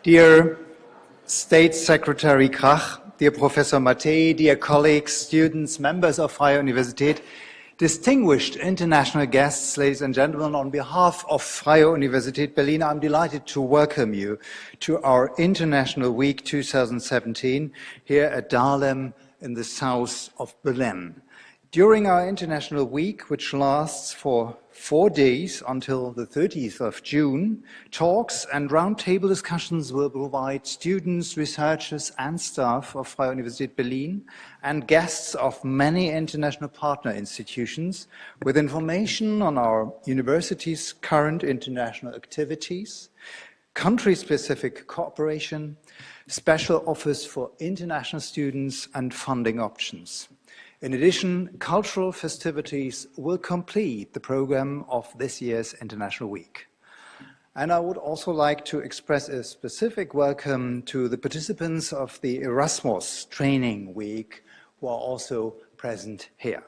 Dear State Secretary Krach, dear Professor Matei, dear colleagues, students, members of Freie Universität, distinguished international guests, ladies and gentlemen, on behalf of Freie Universität Berlin, I'm delighted to welcome you to our International Week 2017 here at Dahlem in the south of Berlin. During our International Week, which lasts for 4 days until the 30th of June, talks and roundtable discussions will provide students, researchers and staff of Freie Universität Berlin and guests of many international partner institutions with information on our university's current international activities, country-specific cooperation, special offers for international students and funding options. In addition, cultural festivities will complete the program of this year's International Week. And I would also like to express a specific welcome to the participants of the Erasmus Training Week who are also present here.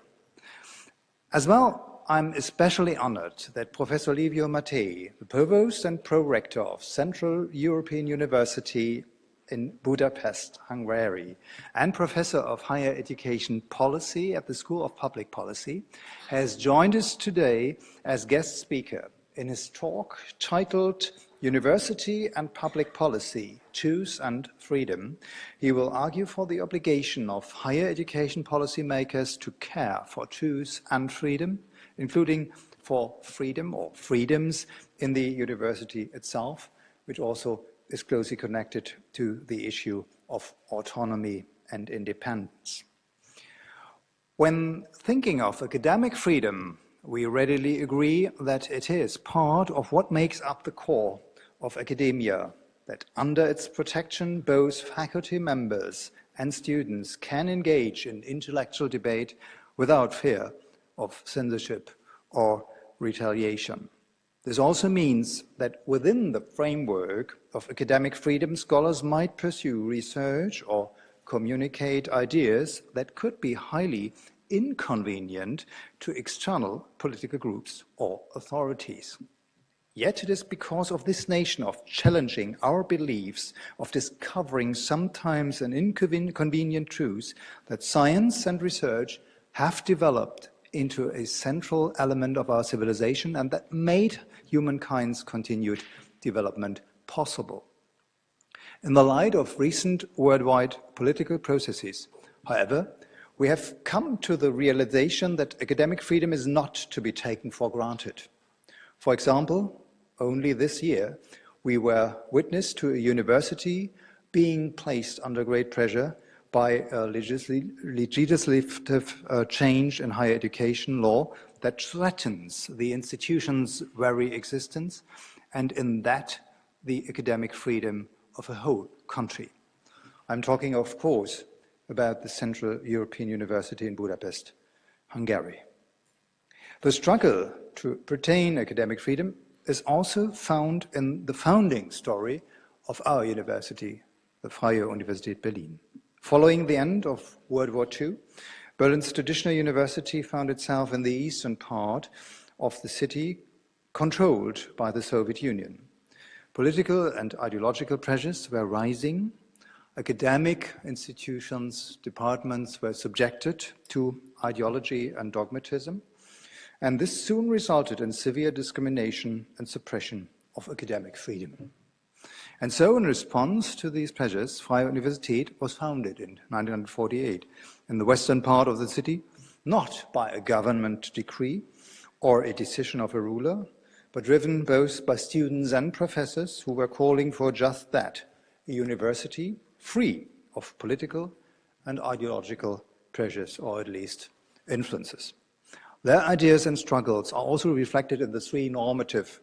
As well, I'm especially honored that Professor Liviu Matei, the Provost and Pro-Rector of Central European University in Budapest, Hungary, and Professor of Higher Education Policy at the School of Public Policy, has joined us today as guest speaker in his talk titled University and Public Policy, Choose and Freedom. He will argue for the obligation of higher education policymakers to care for choose and freedom, including for freedom or freedoms in the university itself, which also is closely connected to the issue of autonomy and independence. When thinking of academic freedom, we readily agree that it is part of what makes up the core of academia, that under its protection, both faculty members and students can engage in intellectual debate without fear of censorship or retaliation. This also means that within the framework of academic freedom, scholars might pursue research or communicate ideas that could be highly inconvenient to external political groups or authorities. Yet it is because of this nation of challenging our beliefs, of discovering sometimes an inconvenient truth, that science and research have developed into a central element of our civilization and that made humankind's continued development possible. In the light of recent worldwide political processes, however, we have come to the realization that academic freedom is not to be taken for granted. For example, only this year, we were witness to a university being placed under great pressure by a legislative change in higher education law that threatens the institution's very existence, and in that, the academic freedom of a whole country. I'm talking, of course, about the Central European University in Budapest, Hungary. The struggle to retain academic freedom is also found in the founding story of our university, the Freie Universität Berlin. Following the end of World War II, Berlin's traditional university found itself in the eastern part of the city, controlled by the Soviet Union. Political and ideological pressures were rising. Academic institutions, departments were subjected to ideology and dogmatism, and this soon resulted in severe discrimination and suppression of academic freedom. And so, in response to these pressures, Freie Universität was founded in 1948 in the western part of the city, not by a government decree or a decision of a ruler, but driven both by students and professors who were calling for just that, a university free of political and ideological pressures, or at least influences. Their ideas and struggles are also reflected in the three normative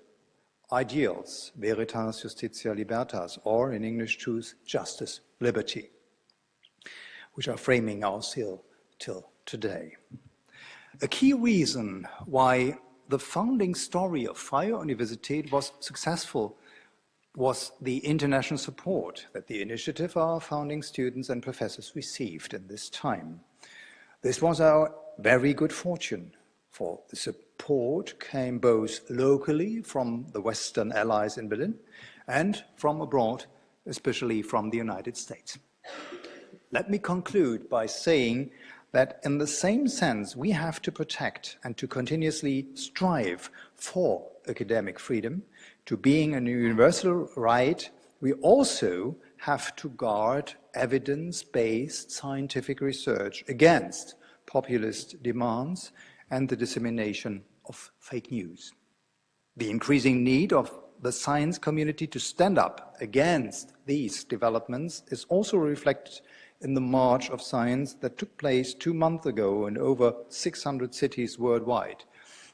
ideals, veritas, justitia, libertas, or in English, truth, justice, liberty, which are framing our seal till today. A key reason why the founding story of Freie Universität was successful was the international support that the initiative of our founding students and professors received in this time. This was our very good fortune, for the support came both locally from the Western allies in Berlin and from abroad especially from the United States. Let me conclude by saying that in the same sense, we have to protect and to continuously strive for academic freedom, to being a universal right. We also have to guard evidence-based scientific research against populist demands and the dissemination of fake news. The increasing need of the science community to stand up against these developments is also reflected in the March of Science that took place 2 months ago in over 600 cities worldwide,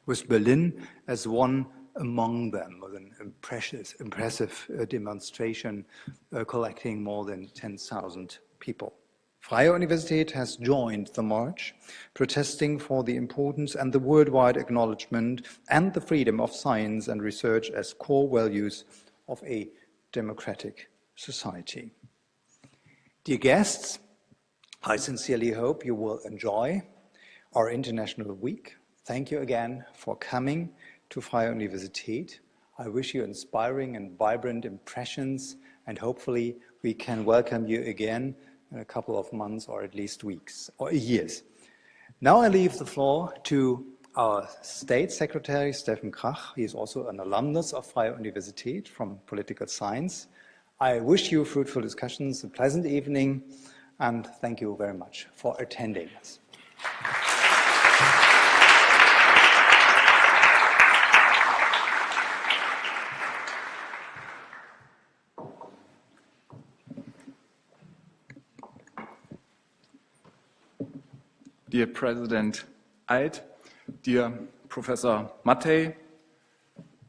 with Berlin as one among them, with an impressive demonstration collecting more than 10,000 people. Freie Universität has joined the march, protesting for the importance and the worldwide acknowledgement and the freedom of science and research as core values of a democratic society. Dear guests, I sincerely hope you will enjoy our International Week. Thank you again for coming to Freie Universität. I wish you inspiring and vibrant impressions, and hopefully we can welcome you again in a couple of months or at least weeks or years. Now I leave the floor to our State Secretary, Steffen Krach. He is also an alumnus of Freie Universität from political science. I wish you fruitful discussions, a pleasant evening, and thank you very much for attending us. Dear President Alt, dear Professor Matei,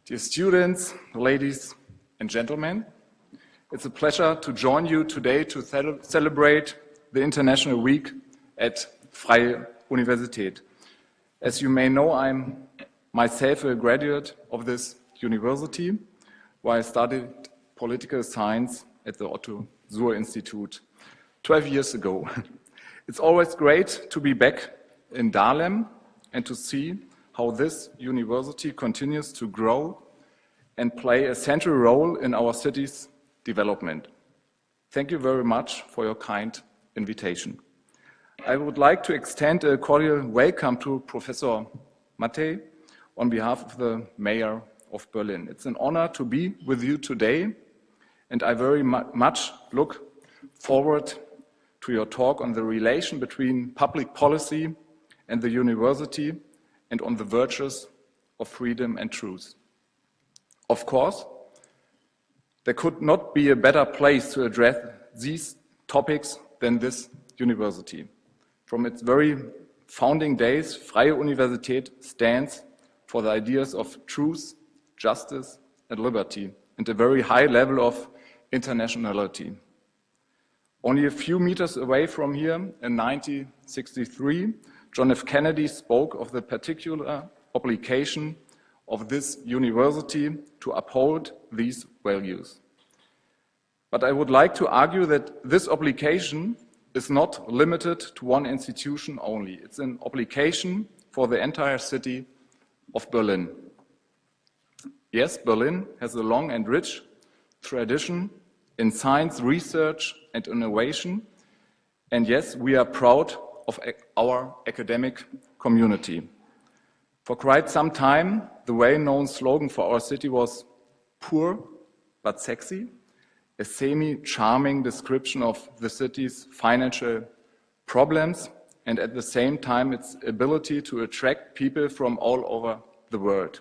dear students, ladies and gentlemen, it's a pleasure to join you today to celebrate the International Week at Freie Universität. As you may know, I'm myself a graduate of this university, where I studied political science at the Otto Suhr Institute 12 years ago. It's always great to be back in Dahlem and to see how this university continues to grow and play a central role in our city's development. Thank you very much for your kind invitation. I would like to extend a cordial welcome to Professor Matei on behalf of the Mayor of Berlin. It's an honor to be with you today, and I very much look forward to your talk on the relation between public policy and the university and on the virtues of freedom and truth. Of course, there could not be a better place to address these topics than this university. From its very founding days, Freie Universität stands for the ideas of truth, justice, and liberty, and a very high level of internationality. Only a few meters away from here, in 1963, John F. Kennedy spoke of the particular obligation of this university to uphold these values. But I would like to argue that this obligation is not limited to one institution only. It's an obligation for the entire city of Berlin. Yes, Berlin has a long and rich tradition in science research and innovation. And yes, we are proud of our academic community. For quite some time, the well-known slogan for our city was "Poor but sexy," a semi-charming description of the city's financial problems and at the same time its ability to attract people from all over the world.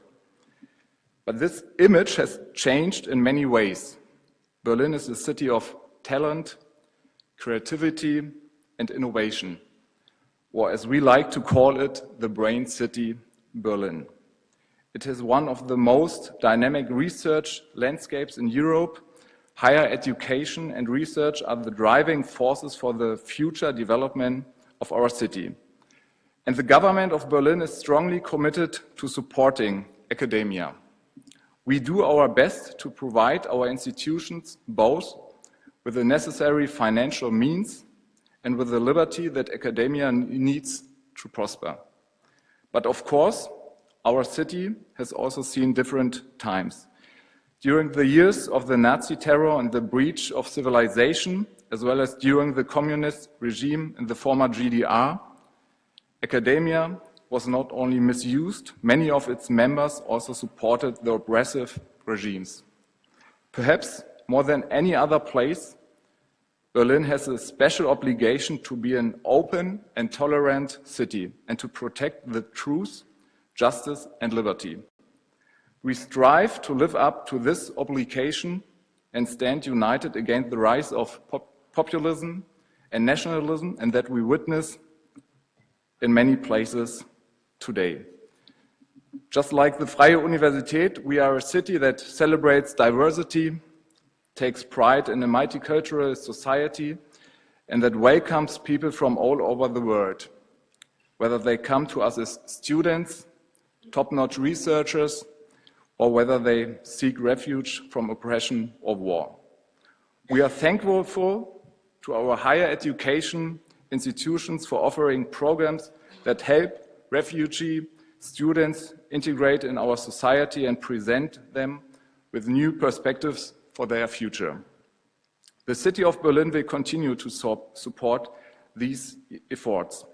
But this image has changed in many ways. Berlin is a city of talent, creativity, and innovation, or as we like to call it, the brain city, Berlin. It has one of the most dynamic research landscapes in Europe. Higher education and research are the driving forces for the future development of our city. And the government of Berlin is strongly committed to supporting academia. We do our best to provide our institutions both with the necessary financial means and with the liberty that academia needs to prosper. But of course, our city has also seen different times. During the years of the Nazi terror and the breach of civilization, as well as during the communist regime in the former GDR, academia was not only misused, many of its members also supported the oppressive regimes. Perhaps more than any other place, Berlin has a special obligation to be an open and tolerant city and to protect the truth, justice, and liberty. We strive to live up to this obligation and stand united against the rise of populism and nationalism, and that we witness in many places today. Just like the Freie Universität, we are a city that celebrates diversity, takes pride in a multicultural society, and that welcomes people from all over the world, whether they come to us as students, top-notch researchers, or whether they seek refuge from oppression or war. We are thankful to our higher education institutions for offering programs that help refugee students integrate in our society and present them with new perspectives for their future. The City of Berlin will continue to support these efforts.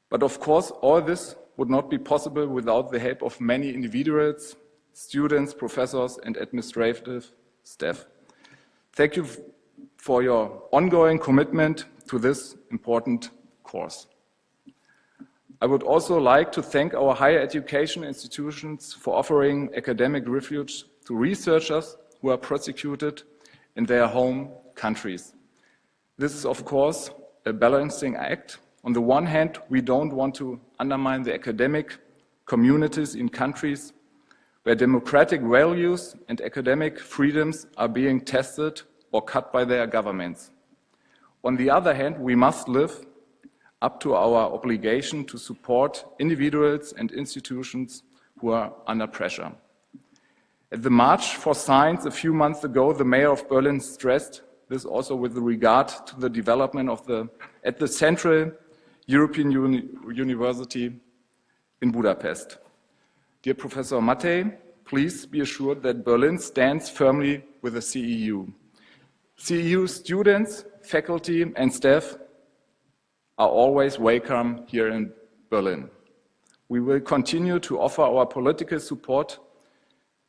But of course, all this would not be possible without the help of many individuals, students, professors, and administrative staff. Thank you for your ongoing commitment to this important course. I would also like to thank our higher education institutions for offering academic refuge to researchers who are persecuted in their home countries. This is, of course, a balancing act. On the one hand, we don't want to undermine the academic communities in countries where democratic values and academic freedoms are being tested or cut by their governments. On the other hand, we must live up to our obligation to support individuals and institutions who are under pressure. At the March for Science a few months ago, the mayor of Berlin stressed this also with regard to the development at the Central European University in Budapest. Dear Professor Matei, please be assured that Berlin stands firmly with the CEU. CEU students, faculty, and staff are always welcome here in Berlin. We will continue to offer our political support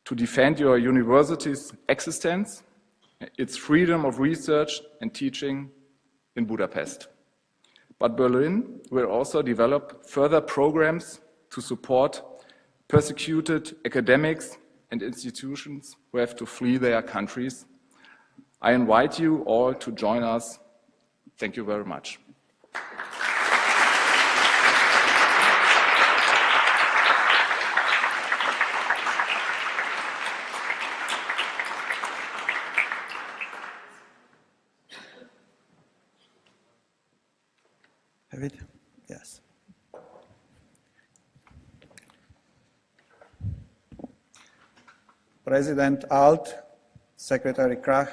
to defend your university's existence, its freedom of research and teaching in Budapest. But Berlin will also develop further programs to support persecuted academics and institutions who have to flee their countries. I invite you all to join us. Thank you very much. Have it? Yes. President Alt, Secretary Krach,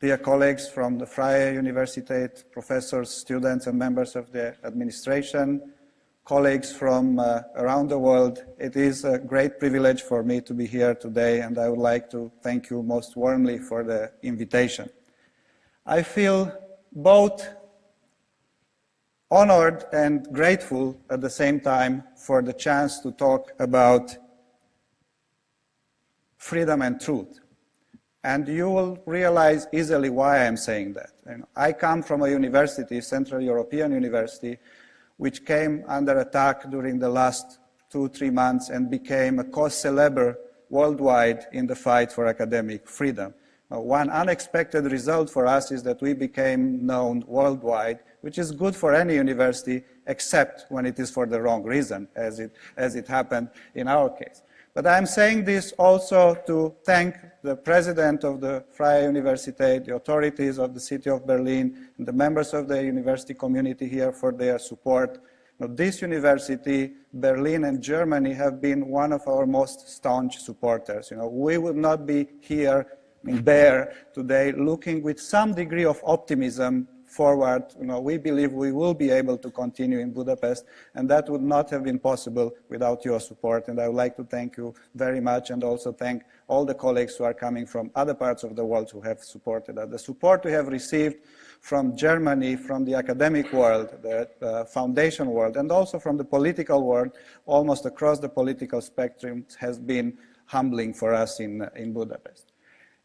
dear colleagues from the Freie Universität, professors, students, and members of the administration, colleagues from around the world, it is a great privilege for me to be here today, and I would like to thank you most warmly for the invitation. I feel both honored and grateful at the same time for the chance to talk about freedom and truth. And you will realize easily why I'm saying that. I come from a university, Central European University, which came under attack during the last 2-3 months and became a cause célèbre worldwide in the fight for academic freedom. One unexpected result for us is that we became known worldwide, which is good for any university, except when it is for the wrong reason, as it happened in our case. But I'm saying this also to thank the president of the Freie Universität, the authorities of the city of Berlin, and the members of the university community here for their support. Now, this university, Berlin and Germany, have been one of our most staunch supporters. We would not be here there today looking with some degree of optimism forward. We believe we will be able to continue in Budapest, and that would not have been possible without your support. And I would like to thank you very much, and also thank all the colleagues who are coming from other parts of the world who have supported us. The support we have received from Germany, from the academic world, the foundation world, and also from the political world, almost across the political spectrum, has been humbling for us in Budapest.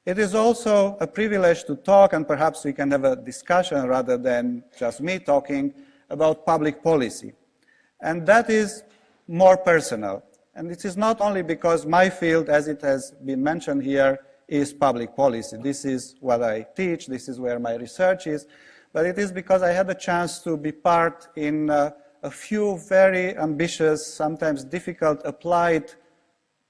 It is also a privilege to talk, and perhaps we can have a discussion rather than just me talking, about public policy. And that is more personal. And it is not only because my field, as it has been mentioned here, is public policy. This is what I teach, this is where my research is, but it is because I had a chance to be part in a few very ambitious, sometimes difficult, applied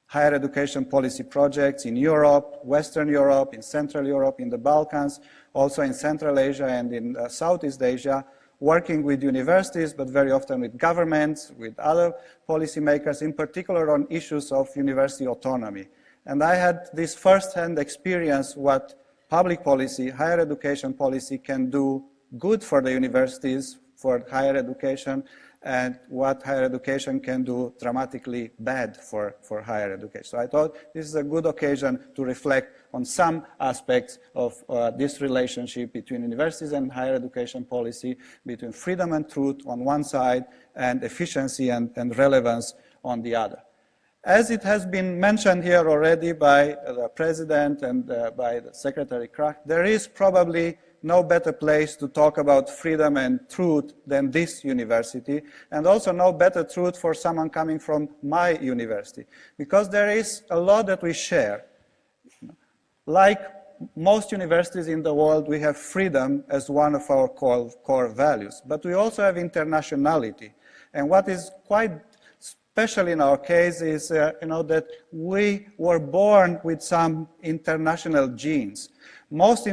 higher education policy projects in Europe, Western Europe, in Central Europe, in the Balkans, also in Central Asia and in Southeast Asia, working with universities, but very often with governments, with other policymakers, in particular on issues of university autonomy. And I had this first-hand experience what public policy, higher education policy can do good for the universities, for higher education, and what higher education can do dramatically bad for higher education. So I thought this is a good occasion to reflect on some aspects of this relationship between universities and higher education policy, between freedom and truth on one side, and efficiency and relevance on the other. As it has been mentioned here already by the President and by the Secretary Krach, there is probably no better place to talk about freedom and truth than this university, and also no better truth for someone coming from my university, because there is a lot that we share. Like most universities in the world, we have freedom as one of our core values, but we also have internationality. And what is quite special in our case is that we were born with some international genes. Most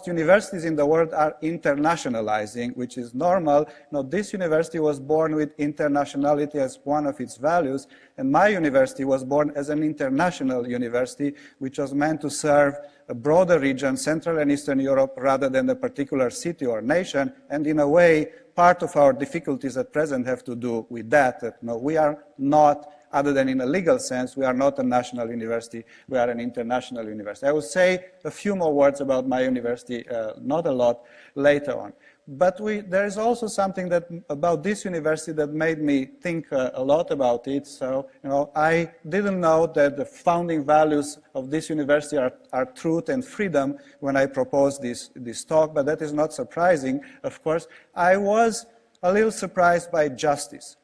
universities in the world are internationalizing, which is normal. This university was born with internationality as one of its values, and my university was born as an international university, which was meant to serve a broader region, Central and Eastern Europe, rather than a particular city or nation. And in a way, part of our difficulties at present have to do with that. We are not, other than in a legal sense, we are not a national university, we are an international university. I will say a few more words about my university, not a lot, later on. But there is also something about this university that made me think a lot about it. So, I didn't know that the founding values of this university are truth and freedom when I proposed this talk, but that is not surprising, of course. I was a little surprised by justice.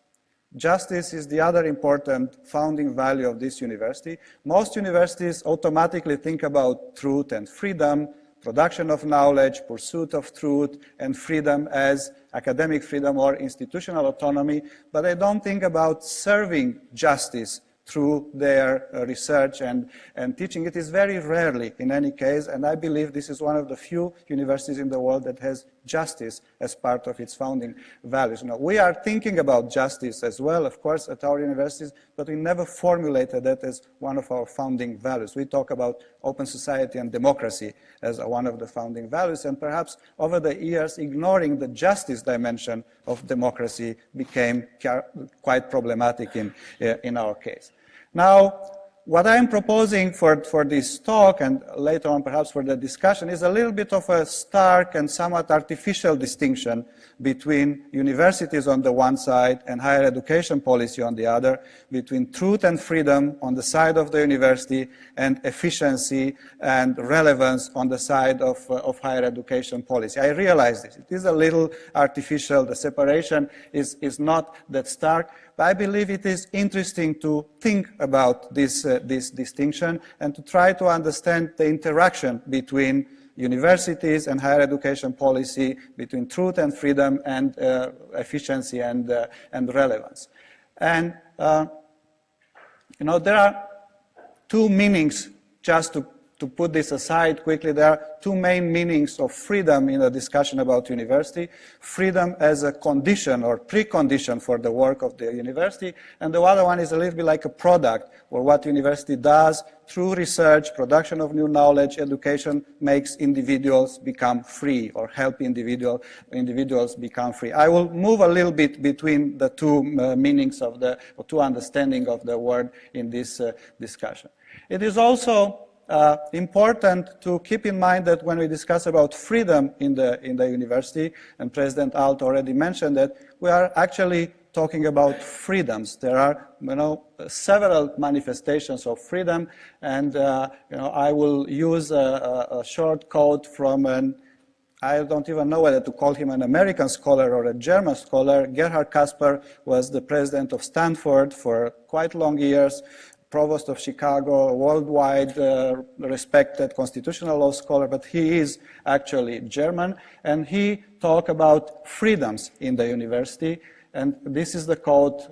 Justice is the other important founding value of this university. Most universities automatically think about truth and freedom, production of knowledge, pursuit of truth, and freedom as academic freedom or institutional autonomy, but they don't think about serving justice through their research and teaching. It is very rarely, in any case, and I believe this is one of the few universities in the world that has justice as part of its founding values. We are thinking about justice as well, of course, at our universities, but we never formulated that as one of our founding values. We talk about open society and democracy as one of the founding values, and perhaps over the years, ignoring the justice dimension of democracy became quite problematic in our case. Now, what I am proposing for this talk, and later on perhaps for the discussion, is a little bit of a stark and somewhat artificial distinction between universities on the one side and higher education policy on the other, between truth and freedom on the side of the university and efficiency and relevance on the side of higher education policy. I realize this. It is a little artificial. The separation is not that stark. But I believe it is interesting to think about this distinction and to try to understand the interaction between universities and higher education policy, between truth and freedom and efficiency and relevance. And there are two meanings, just to to put this aside quickly, there are two main meanings of freedom in a discussion about university. Freedom as a condition or precondition for the work of the university, and the other one is a little bit like a product, or what university does through research, production of new knowledge, education makes individuals become free, or help individuals become free. I will move a little bit between the two meanings of or two understanding of the word in this discussion. It is also important to keep in mind that when we discuss about freedom in the university, and President Alt already mentioned that, we are actually talking about freedoms. There are, several manifestations of freedom, and I will use a short quote from I don't even know whether to call him an American scholar or a German scholar. Gerhard Casper was the president of Stanford for quite long years, Provost of Chicago, worldwide respected constitutional law scholar, but he is actually German, and he talked about freedoms in the university. And this is the quote,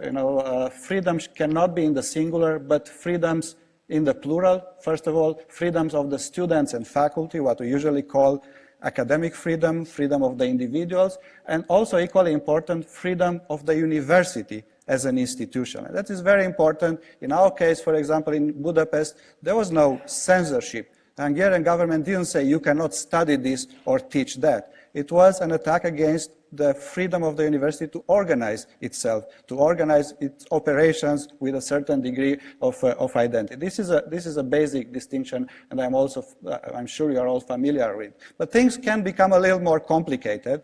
freedoms cannot be in the singular, but freedoms in the plural. First of all, freedoms of the students and faculty, what we usually call academic freedom, freedom of the individuals, and also equally important, freedom of the university as an institution. And that is very important. In our case, for example, in Budapest, there was no censorship. The Hungarian government didn't say you cannot study this or teach that. It was an attack against the freedom of the university to organize itself, to organize its operations with a certain degree of identity. This is a basic distinction, and I'm sure you are all familiar with. But things can become a little more complicated.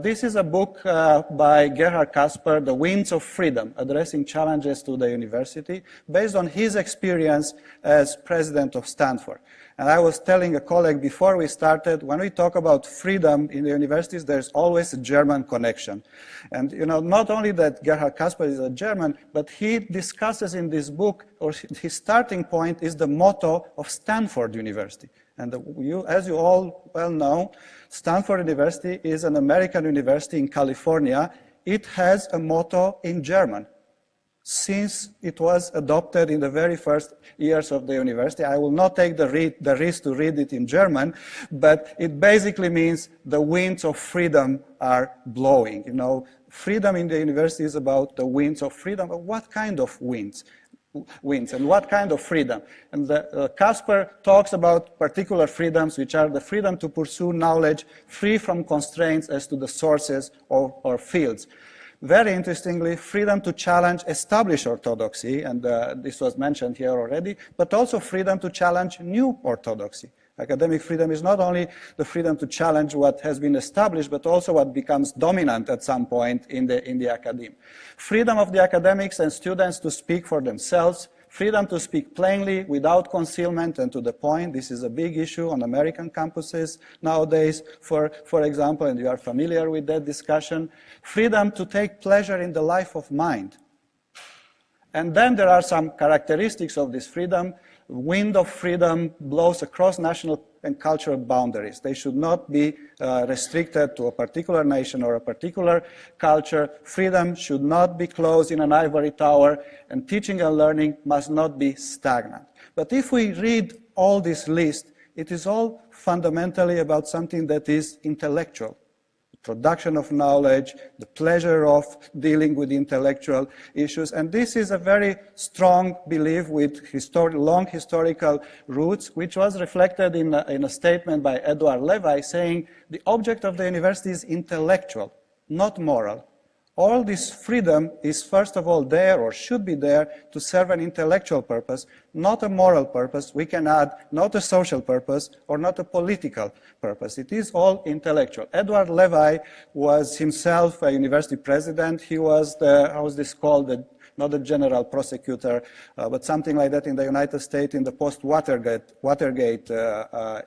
This is a book by Gerhard Casper, The Winds of Freedom, Addressing Challenges to the University, based on his experience as president of Stanford. And I was telling a colleague before we started, when we talk about freedom in the universities, there's always a German connection. And not only that Gerhard Casper is a German, but he discusses in this book, or his starting point is the motto of Stanford University. And as you all well know, Stanford University is an American university in California. It has a motto in German. Since it was adopted in the very first years of the university, I will not take the risk to read it in German, but it basically means the winds of freedom are blowing. Freedom in the university is about the winds of freedom. But what kind of winds and what kind of freedom? And Casper talks about particular freedoms, which are the freedom to pursue knowledge free from constraints as to the sources or fields. Very interestingly, freedom to challenge established orthodoxy, and this was mentioned here already, but also freedom to challenge new orthodoxy. Academic freedom is not only the freedom to challenge what has been established, but also what becomes dominant at some point in the academe. Freedom of the academics and students to speak for themselves, freedom to speak plainly, without concealment and to the point. This is a big issue on American campuses nowadays, for example, and you are familiar with that discussion. Freedom to take pleasure in the life of mind. And then there are some characteristics of this freedom. Wind of freedom blows across national and cultural boundaries. They should not be restricted to a particular nation or a particular culture. Freedom should not be closed in an ivory tower, and teaching and learning must not be stagnant. But if we read all this list, it is all fundamentally about something that is intellectual. Production of knowledge, the pleasure of dealing with intellectual issues. And this is a very strong belief with long historical roots, which was reflected in a statement by Edward Levi saying, the object of the university is intellectual, not moral. All this freedom is first of all there, or should be there, to serve an intellectual purpose, not a moral purpose. We can add not a social purpose or not a political purpose. It is all intellectual. Edward Levi was himself a university president. He was how is this called? Not the general prosecutor, but something like that in the United States in the post-Watergate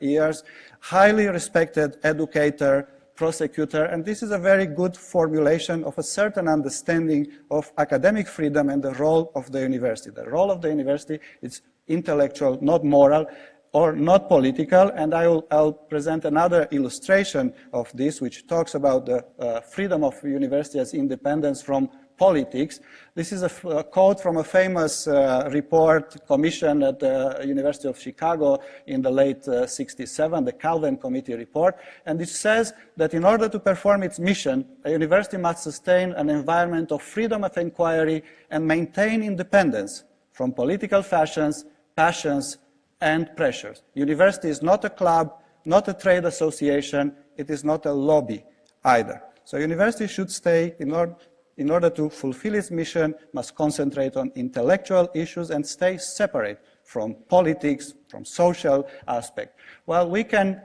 years. Highly respected educator, prosecutor, and this is a very good formulation of a certain understanding of academic freedom and the role of the university. The role of the university is intellectual, not moral, or not political, and I'll present another illustration of this, which talks about the freedom of university as independence from politics. This is a quote from a famous report commissioned at the University of Chicago in the late 67, the Calvin Committee report, and it says that in order to perform its mission, a university must sustain an environment of freedom of inquiry and maintain independence from political fashions, passions, and pressures. University is not a club, not a trade association, it is not a lobby either. So university should stay, in order to fulfill its mission, must concentrate on intellectual issues and stay separate from politics, from social aspect. Well, we can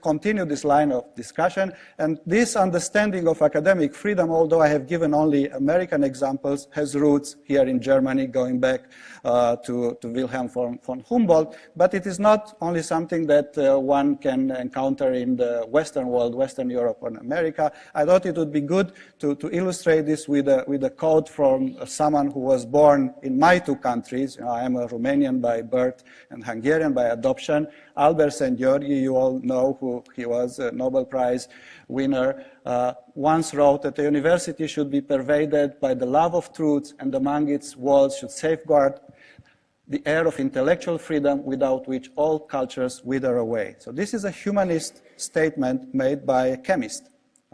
continue this line of discussion, and this understanding of academic freedom, although I have given only American examples, has roots here in Germany, going back to Wilhelm von Humboldt, but it is not only something that one can encounter in the Western world, Western Europe or America. I thought it would be good to illustrate this with a quote from someone who was born in my two countries. I am a Romanian by birth and Hungarian by adoption. Albert Szent-Györgyi, you all know who he was, a Nobel Prize winner, once wrote that the university should be pervaded by the love of truth and among its walls should safeguard the air of intellectual freedom without which all cultures wither away. So this is a humanist statement made by a chemist.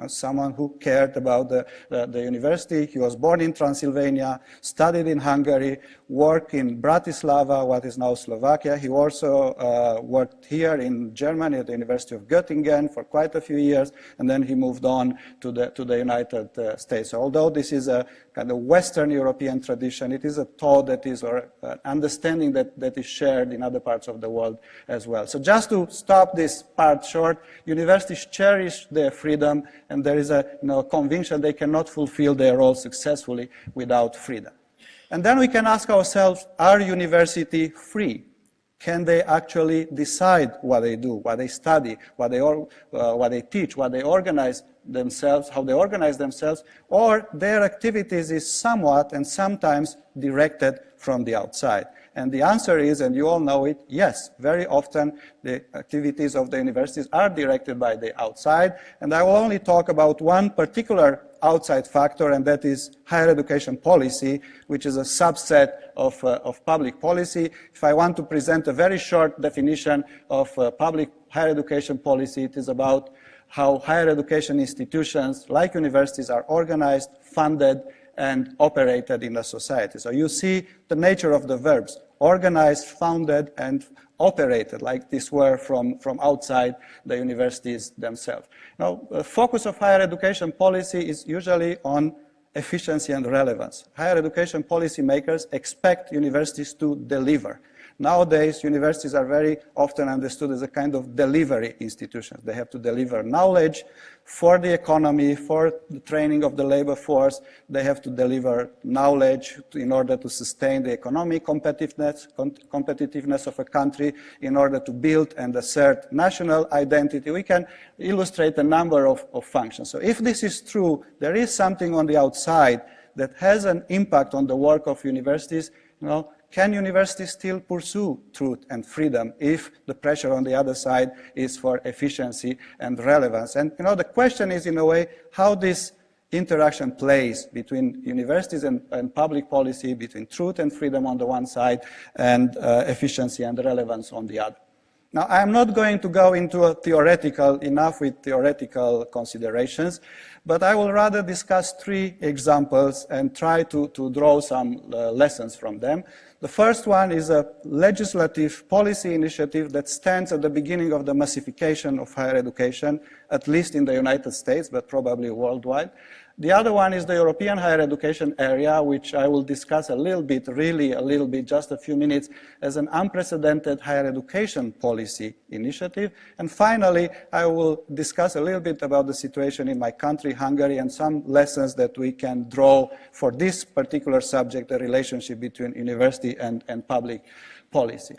Someone who cared about the university. He was born in Transylvania, studied in Hungary, worked in Bratislava, what is now Slovakia. He also worked here in Germany at the University of Göttingen for quite a few years, and then he moved on to the United States. So although this is a kind of Western European tradition, it is a thought that is, or an understanding that is shared in other parts of the world as well. So just to stop this part short, universities cherish their freedom, and there is a conviction they cannot fulfill their role successfully without freedom. And then we can ask ourselves, are universities free? Can they actually decide what they do, what they study, what they teach, what they organize themselves, how they organize themselves, or their activities is somewhat and sometimes directed from the outside? And the answer is, and you all know it, yes, very often the activities of the universities are directed by the outside. And I will only talk about one particular outside factor, and that is higher education policy, which is a subset of public policy. If I want to present a very short definition of public higher education policy, it is about how higher education institutions like universities are organized, funded, and operated in a society. So you see the nature of the verbs: organized, founded, and operated, like this were from outside the universities themselves. Now, the focus of higher education policy is usually on efficiency and relevance. Higher education policy makers expect universities to deliver. Nowadays, universities are very often understood as a kind of delivery institution. They have to deliver knowledge for the economy, for the training of the labor force. They have to deliver knowledge in order to sustain the economic competitiveness of a country, in order to build and assert national identity. We can illustrate a number of functions. So if this is true, there is something on the outside that has an impact on the work of universities. Can universities still pursue truth and freedom if the pressure on the other side is for efficiency and relevance? And the question is, in a way, how this interaction plays between universities and public policy, between truth and freedom on the one side and efficiency and relevance on the other. Now, I'm not going to go into enough with theoretical considerations, but I will rather discuss three examples and try to draw some lessons from them. The first one is a legislative policy initiative that stands at the beginning of the massification of higher education, at least in the United States, but probably worldwide. The other one is the European higher education area, which I will discuss a little bit, just a few minutes, as an unprecedented higher education policy initiative. And finally, I will discuss a little bit about the situation in my country, Hungary, and some lessons that we can draw for this particular subject, the relationship between university and public policy.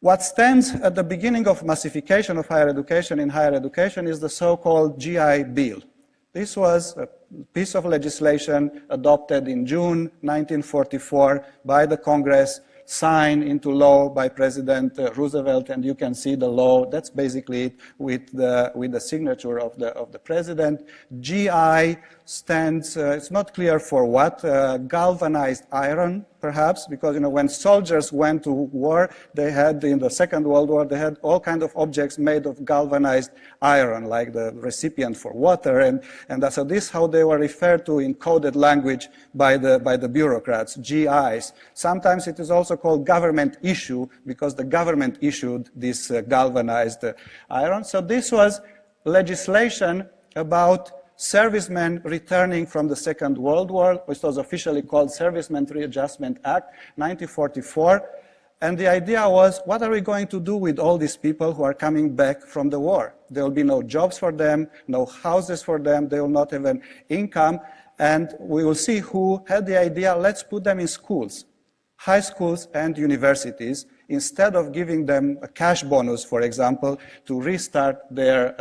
What stands at the beginning of massification of higher education in higher education is the so-called GI Bill. This was a piece of legislation adopted in June 1944 by the Congress signed into law by President Roosevelt, and you can see the law. That's basically it with the signature of the president. GI stands, it's not clear for what, galvanized iron, perhaps, because when soldiers went to war, they had, in the Second World War, they had all kinds of objects made of galvanized iron, like the recipient for water, and so this is how they were referred to in coded language by the bureaucrats, GIs. Sometimes it is also called government issue, because the government issued this galvanized iron. So this was legislation about servicemen returning from the Second World War, which was officially called Servicemen Readjustment Act, 1944. And the idea was, what are we going to do with all these people who are coming back from the war? There will be no jobs for them, no houses for them, they will not have an income. And we will see who had the idea, let's put them in schools, high schools and universities, instead of giving them a cash bonus, for example, to restart their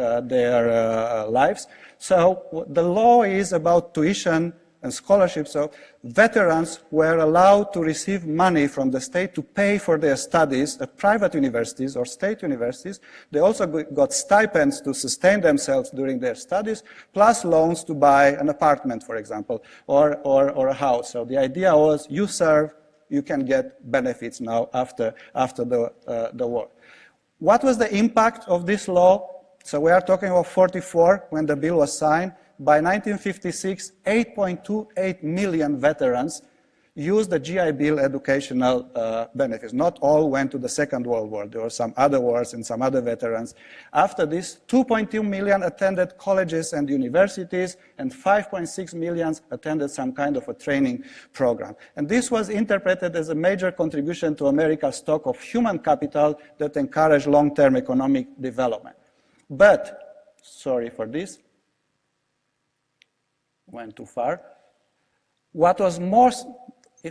lives. So the law is about tuition and scholarships. So veterans were allowed to receive money from the state to pay for their studies at private universities or state universities. They also got stipends to sustain themselves during their studies, plus loans to buy an apartment, for example, or a house. So the idea was, you serve, you can get benefits now after the war. What was the impact of this law? So we are talking about 44 when the bill was signed. By 1956, 8.28 million veterans used the GI Bill educational benefits. Not all went to the Second World War. There were some other wars and some other veterans. After this, 2.2 million attended colleges and universities, and 5.6 million attended some kind of a training program. And this was interpreted as a major contribution to America's stock of human capital that encouraged long-term economic development. But, sorry for this, went too far. What was most,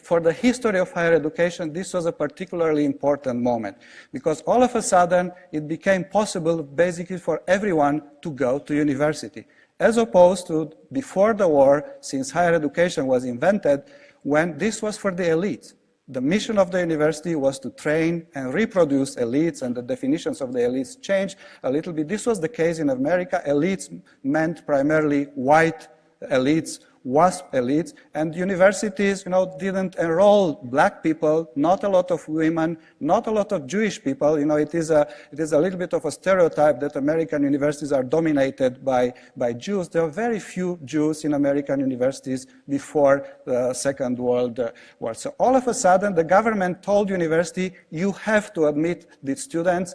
for the history of higher education, this was a particularly important moment, because all of a sudden it became possible basically for everyone to go to university, as opposed to before the war, since higher education was invented, when this was for the elites. The mission of the university was to train and reproduce elites, and the definitions of the elites changed a little bit. This was the case in America. Elites meant primarily white elites, WASP elites, and universities, didn't enroll black people, not a lot of women, not a lot of Jewish people. It is a little bit of a stereotype that American universities are dominated by Jews. There are very few Jews in American universities before the Second World War. So all of a sudden, the government told university, you have to admit these students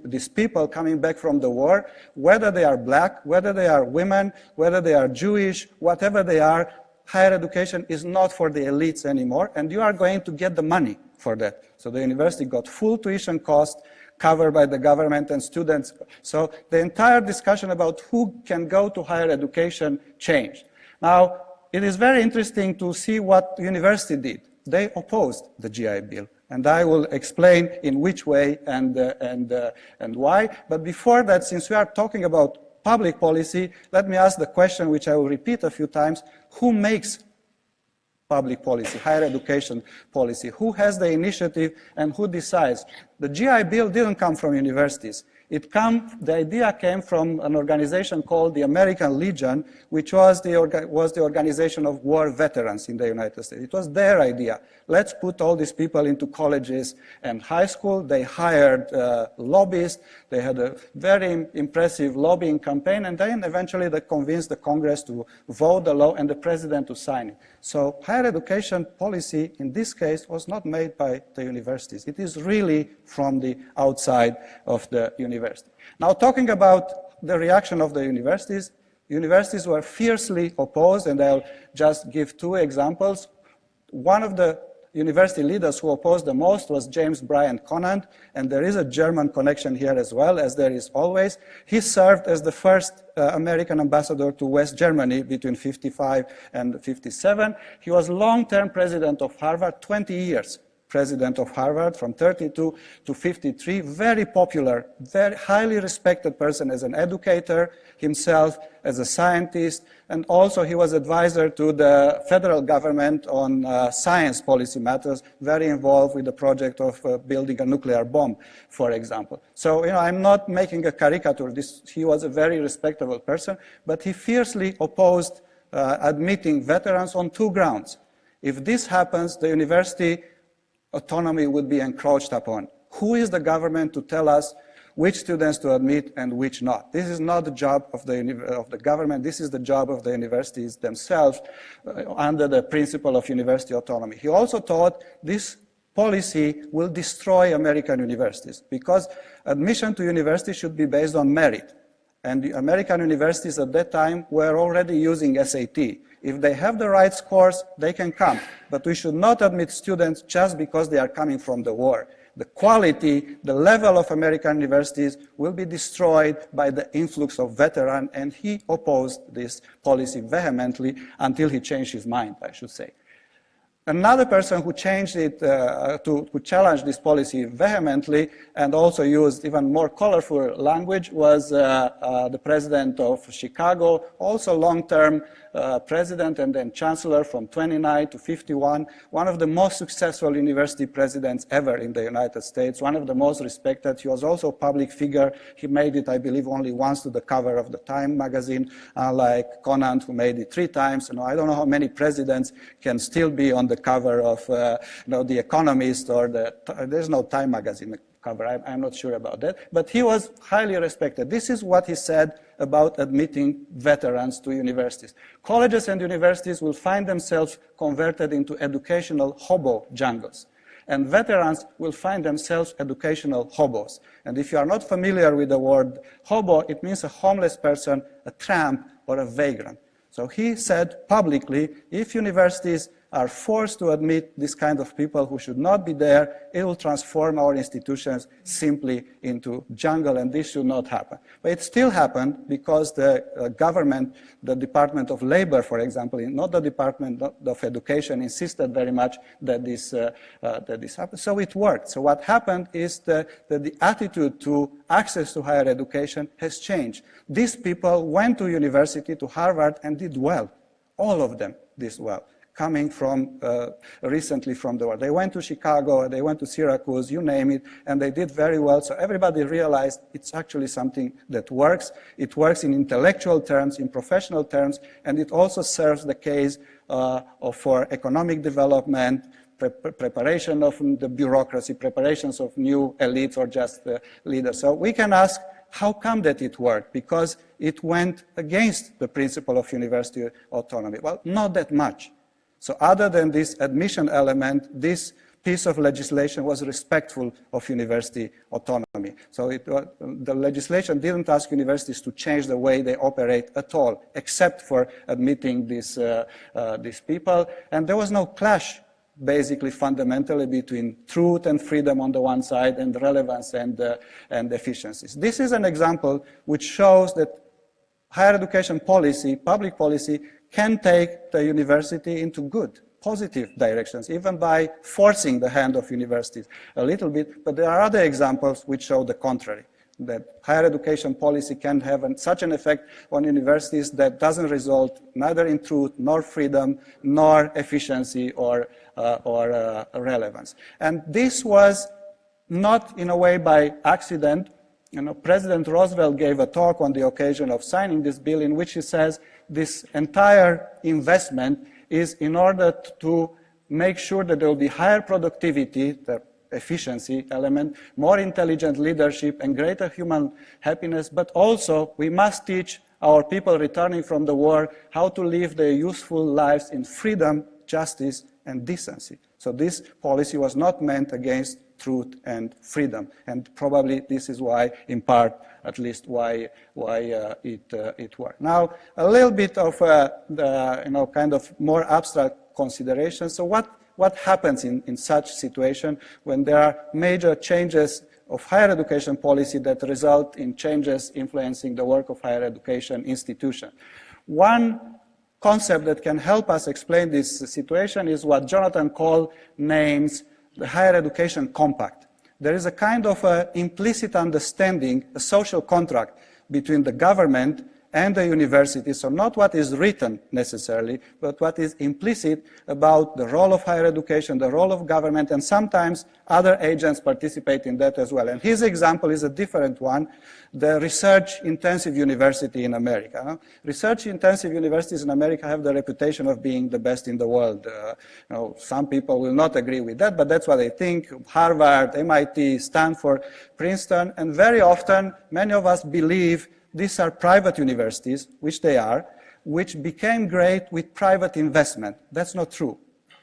these people coming back from the war, whether they are black, whether they are women, whether they are Jewish, whatever they are, higher education is not for the elites anymore, and you are going to get the money for that. So the university got full tuition cost covered by the government and students. So the entire discussion about who can go to higher education changed. Now, it is very interesting to see what the university did. They opposed the GI Bill. And I will explain in which way and why. But before that, since we are talking about public policy, let me ask the question, which I will repeat a few times: who makes public policy, higher education policy? Who has the initiative and who decides? The GI Bill didn't come from universities. The idea came from an organization called the American Legion, which was the organization of war veterans in the United States. It was their idea. Let's put all these people into colleges and high school. They hired lobbyists. They had a very impressive lobbying campaign, and then eventually they convinced the Congress to vote the law and the president to sign it. So higher education policy in this case was not made by the universities. It is really from the outside of the university. Now, talking about the reaction of the universities were fiercely opposed, and I'll just give two examples. One of the university leaders who opposed the most was James Bryant Conant, and there is a German connection here as well, as there is always. He served as the first American ambassador to West Germany between 55 and 57. He was long-term president of Harvard, 20 years. president of Harvard from 32 to 53, very popular, very highly respected person as an educator, himself as a scientist, and also he was advisor to the federal government on science policy matters, very involved with the project of building a nuclear bomb, for example. So, I'm not making a caricature. He was a very respectable person, but he fiercely opposed admitting veterans on two grounds. If this happens, the university autonomy would be encroached upon. Who is the government to tell us which students to admit and which not? This is not the job of the government. This is the job of the universities themselves under the principle of university autonomy. He also thought this policy will destroy American universities because admission to university should be based on merit. And the American universities at that time were already using SAT. If they have the right scores, they can come. But we should not admit students just because they are coming from the war. The quality, the level of American universities will be destroyed by the influx of veterans, and he opposed this policy vehemently until he changed his mind, I should say. Another person who changed it, who challenged this policy vehemently and also used even more colorful language was the president of Chicago, also long-term president and then chancellor from 29 to 51, one of the most successful university presidents ever in the United States, one of the most respected. He was also a public figure. He made it, I believe, only once to the cover of the Time magazine, like Conant, who made it 3 times. I don't know how many presidents can still be on the cover of The Economist or there's no Time magazine cover. I'm not sure about that. But he was highly respected. This is what he said about admitting veterans to universities. Colleges and universities will find themselves converted into educational hobo jungles. And veterans will find themselves educational hobos. And if you are not familiar with the word hobo, it means a homeless person, a tramp, or a vagrant. So he said publicly, if universities are forced to admit this kind of people who should not be there, it will transform our institutions simply into jungle, and this should not happen. But it still happened because the government, the Department of Labor, for example, not the Department of Education, insisted very much that this happened. So it worked. So what happened is that the attitude to access to higher education has changed. These people went to university, to Harvard, and did well. All of them did well, coming from recently from the war. They went to Chicago, they went to Syracuse, you name it, and they did very well. So everybody realized it's actually something that works. It works in intellectual terms, in professional terms, and it also serves the case for economic development, preparation of the bureaucracy, preparations of new elites or just leaders. So we can ask, how come that it worked? Because it went against the principle of university autonomy. Well, not that much. So other than this admission element, this piece of legislation was respectful of university autonomy. So the legislation didn't ask universities to change the way they operate at all, except for admitting these people. And there was no clash, basically, fundamentally, between truth and freedom on the one side and relevance and efficiencies. This is an example which shows that higher education policy, public policy, can take the university into good, positive directions, even by forcing the hand of universities a little bit. But there are other examples which show the contrary, that higher education policy can have such an effect on universities that doesn't result neither in truth, nor freedom, nor efficiency or relevance. And this was not in a way by accident. President Roosevelt gave a talk on the occasion of signing this bill in which he says this entire investment is in order to make sure that there will be higher productivity, the efficiency element, more intelligent leadership, and greater human happiness, but also we must teach our people returning from the war how to live their useful lives in freedom, justice, and decency. So this policy was not meant against truth and freedom, and probably this is why, in part, at least why it worked. Now, a little bit of kind of more abstract consideration. So what happens in such situation when there are major changes of higher education policy that result in changes influencing the work of higher education institutions? One concept that can help us explain this situation is what Jonathan Cole names the Higher Education Compact. There is a kind of implicit understanding, a social contract between the government and the university, so not what is written necessarily, but what is implicit about the role of higher education, the role of government, and sometimes other agents participate in that as well. And his example is a different one, the research-intensive university in America. Research-intensive universities in America have the reputation of being the best in the world. Some people will not agree with that, but that's what they think. Harvard, MIT, Stanford, Princeton, and very often many of us believe these are private universities, which they are, which became great with private investment. That's not true.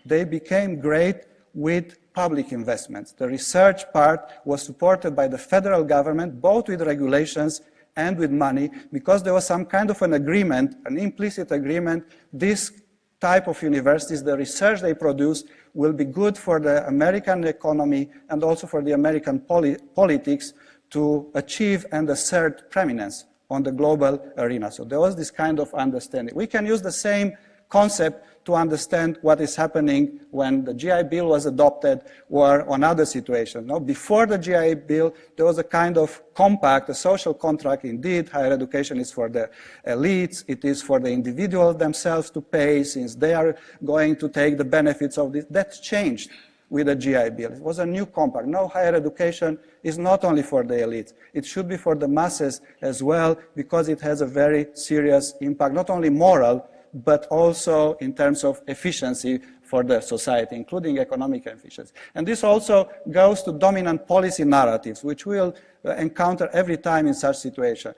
They became great with public investments. The research part was supported by the federal government, both with regulations and with money, because there was some kind of an agreement, an implicit agreement. This type of universities, the research they produce, will be good for the American economy and also for the American politics to achieve and assert preeminence on the global arena. So there was this kind of understanding. We can use the same concept to understand what is happening when the GI Bill was adopted or on other situations. Before the GI Bill, there was a kind of compact, a social contract. Indeed, higher education is for the elites. It is for the individuals themselves to pay, since they are going to take the benefits of this. That's changed with the GI Bill. It was a new compact. Now higher education is not only for the elites. It should be for the masses as well, because it has a very serious impact, not only moral, but also in terms of efficiency for the society, including economic efficiency. And this also goes to dominant policy narratives, which we'll encounter every time in such situations.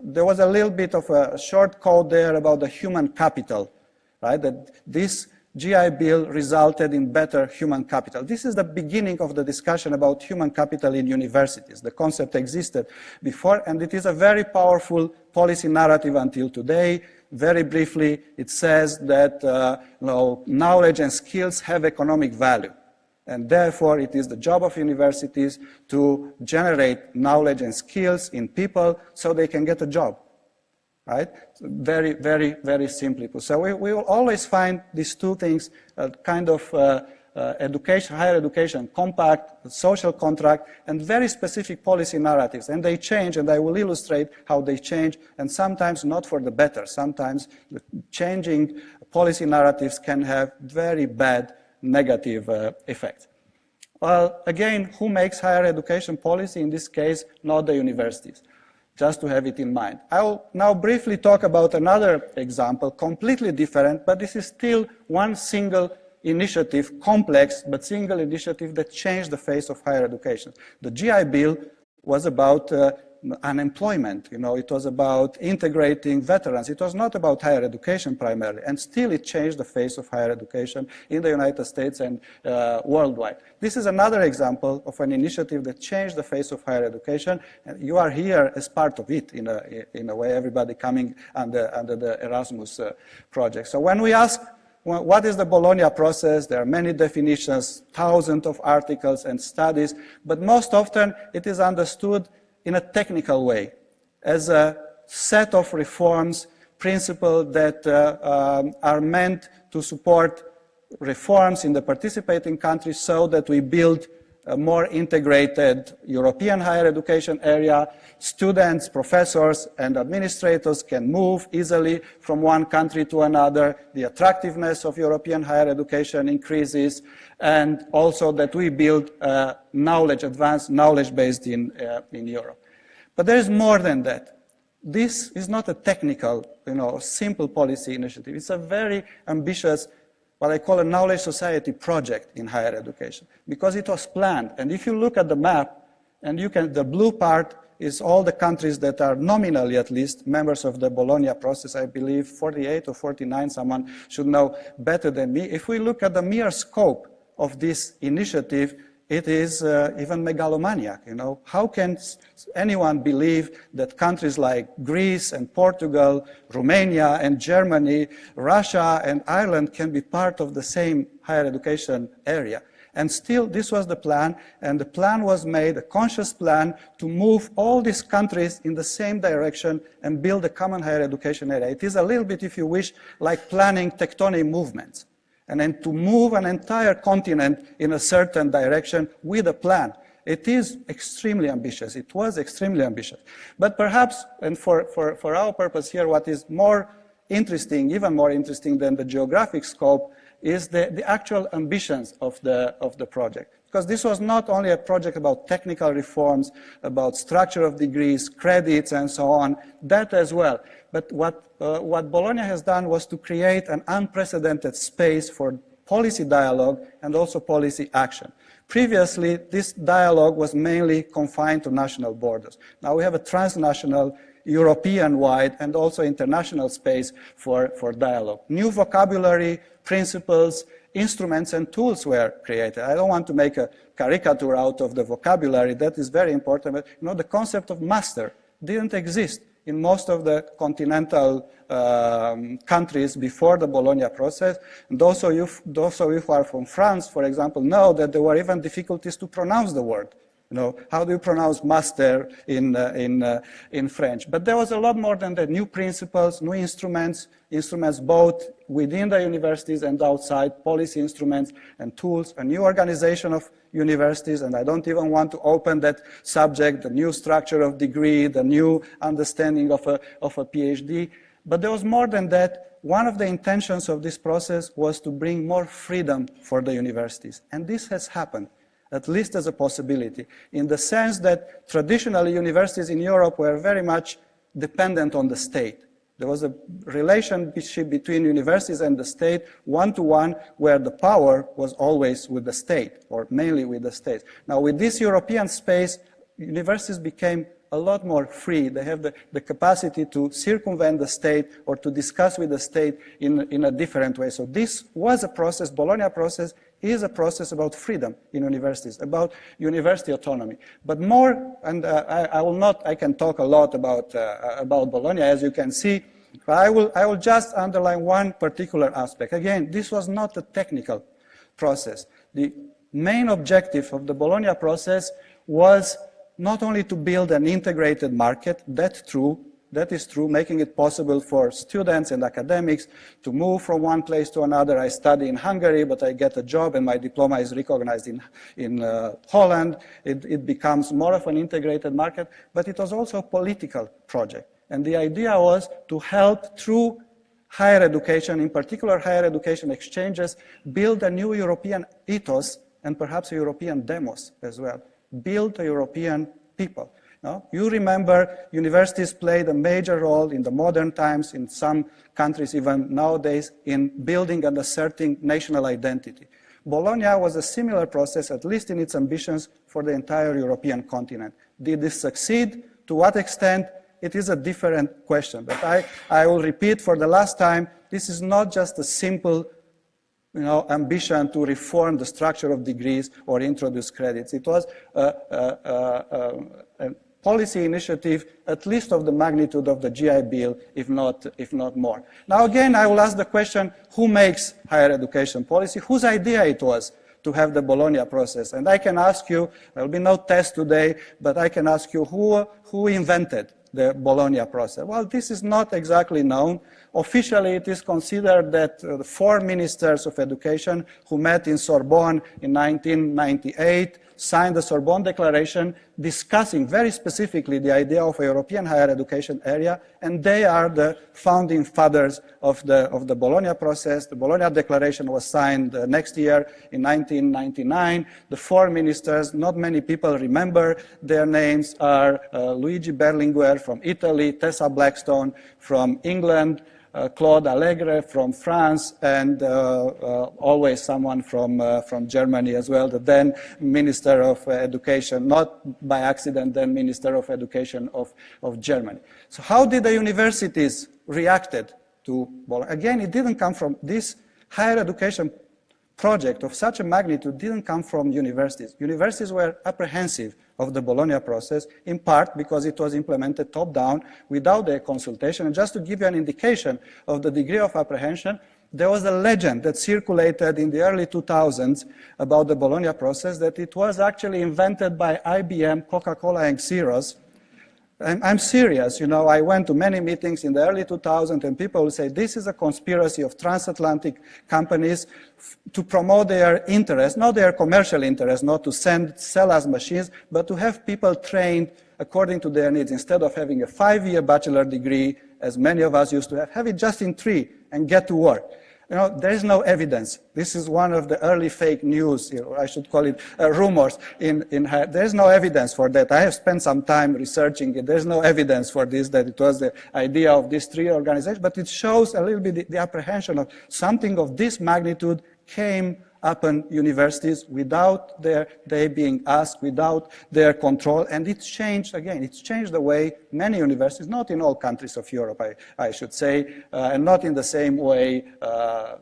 There was a little bit of a short code there about the human capital, right? That this GI Bill resulted in better human capital. This is the beginning of the discussion about human capital in universities. The concept existed before, and it is a very powerful policy narrative until today. Very briefly, it says that knowledge and skills have economic value, and therefore it is the job of universities to generate knowledge and skills in people so they can get a job. Right? Very, very, very simply put. So we will always find these two things, kind of education, higher education, compact, social contract, and very specific policy narratives. And they change, and I will illustrate how they change, and sometimes not for the better. Sometimes the changing policy narratives can have very bad negative effects. Well, again, who makes higher education policy? In this case, not the universities. Just to have it in mind. I'll now briefly talk about another example, completely different, but this is still one single initiative, complex but single initiative that changed the face of higher education. The GI Bill was about unemployment. It was about integrating veterans. It was not about higher education primarily, and still it changed the face of higher education in the United States and worldwide. This is another example of an initiative that changed the face of higher education, and you are here as part of it in a way, everybody coming under the Erasmus project. So when we ask, what is the Bologna process? There are many definitions, thousands of articles and studies, but most often it is understood in a technical way, as a set of reforms, principles that are meant to support reforms in the participating countries so that we build a more integrated European higher education area. Students, professors, and administrators can move easily from one country to another. The attractiveness of European higher education increases, and also that we build knowledge, advanced knowledge based in Europe. But there is more than that. This is not a technical, simple policy initiative. It's a very ambitious, what I call a knowledge society project in higher education, because it was planned. And if you look at the map, and the blue part is all the countries that are nominally, at least, members of the Bologna process. I believe 48 or 49, someone should know better than me. If we look at the mere scope of this initiative, it is even megalomaniac. How can anyone believe that countries like Greece and Portugal, Romania and Germany, Russia and Ireland can be part of the same higher education area? And still, this was the plan, and the plan was made, a conscious plan, to move all these countries in the same direction and build a common higher education area. It is a little bit, if you wish, like planning tectonic movements. and then to move an entire continent in a certain direction with a plan. It is extremely ambitious. It was extremely ambitious. But perhaps, and for our purpose here, what is more interesting, even more interesting than the geographic scope, is the actual ambitions of the project. Because this was not only a project about technical reforms, about structure of degrees, credits, and so on, that as well. But what Bologna has done was to create an unprecedented space for policy dialogue and also policy action. Previously, this dialogue was mainly confined to national borders. Now we have a transnational, European-wide, and also international space for dialogue. New vocabulary, principles, instruments and tools were created. I don't want to make a caricature out of the vocabulary, that is very important, but the concept of master didn't exist in most of the continental countries before the Bologna process. And those of you who are from France, for example, know that there were even difficulties to pronounce the word. How do you pronounce master in French? But there was a lot more than that. New principles, new instruments both within the universities and outside, policy instruments and tools, a new organization of universities, and I don't even want to open that subject, the new structure of degree, the new understanding of a PhD. But there was more than that. One of the intentions of this process was to bring more freedom for the universities, and this has happened, at least as a possibility, in the sense that traditionally universities in Europe were very much dependent on the state. There was a relationship between universities and the state, one-to-one, where the power was always with the state, or mainly with the state. Now, with this European space, universities became a lot more free. They have the capacity to circumvent the state or to discuss with the state in a different way. So this was a process, Bologna process, is a process about freedom in universities, about university autonomy. But more, and I can talk a lot about Bologna, as you can see. I will just underline one particular aspect. Again, this was not a technical process. The main objective of the Bologna process was not only to build an integrated market, that is true, making it possible for students and academics to move from one place to another. I study in Hungary, but I get a job and my diploma is recognized in Holland. It becomes more of an integrated market, but it was also a political project. And the idea was to help through higher education, in particular higher education exchanges, build a new European ethos and perhaps a European demos as well. Build a European people. No? You remember universities played a major role in the modern times, in some countries even nowadays, in building and asserting national identity. Bologna was a similar process, at least in its ambitions, for the entire European continent. Did this succeed? To what extent? It is a different question. But I will repeat for the last time, this is not just a simple ambition to reform the structure of degrees or introduce credits. It was a policy initiative, at least of the magnitude of the GI Bill, if not more. Now again, I will ask the question, who makes higher education policy? Whose idea it was to have the Bologna process? And I can ask you, there will be no test today, but I can ask you, who invented the Bologna process? Well, this is not exactly known. Officially, it is considered that the 4 ministers of education who met in Sorbonne in 1998 signed the Sorbonne Declaration discussing very specifically the idea of a European higher education area, and they are the founding fathers of the Bologna process. The Bologna Declaration was signed next year in 1999. The 4 ministers, not many people remember their names, are Luigi Berlinguer from Italy, Tessa Blackstone from England, Claude Allegre from France, and always someone from Germany as well, the then Minister of Education, not by accident, then Minister of Education of Germany. So how did the universities reacted to Bologna? Again, it didn't come from this higher education project of such a magnitude didn't come from universities. Universities were apprehensive of the Bologna process, in part because it was implemented top-down without their consultation. And just to give you an indication of the degree of apprehension, there was a legend that circulated in the early 2000s about the Bologna process that it was actually invented by IBM, Coca-Cola, and Xerox I'm serious. You know, I went to many meetings in the early 2000s, and people would say this is a conspiracy of transatlantic companies to promote their interests, not their commercial interests, not to sell us machines, but to have people trained according to their needs. Instead of having a 5-year bachelor degree, as many of us used to have it just in 3 and get to work. You know, there is no evidence. This is one of the early fake news, or I should call it rumors. There is no evidence for that. I have spent some time researching it. There is no evidence for this, that it was the idea of these 3 organizations, but it shows a little bit the apprehension of something of this magnitude came upon universities without they being asked, without their control, and it's changed, again, it's changed the way many universities, not in all countries of Europe, I should say, and not in the same way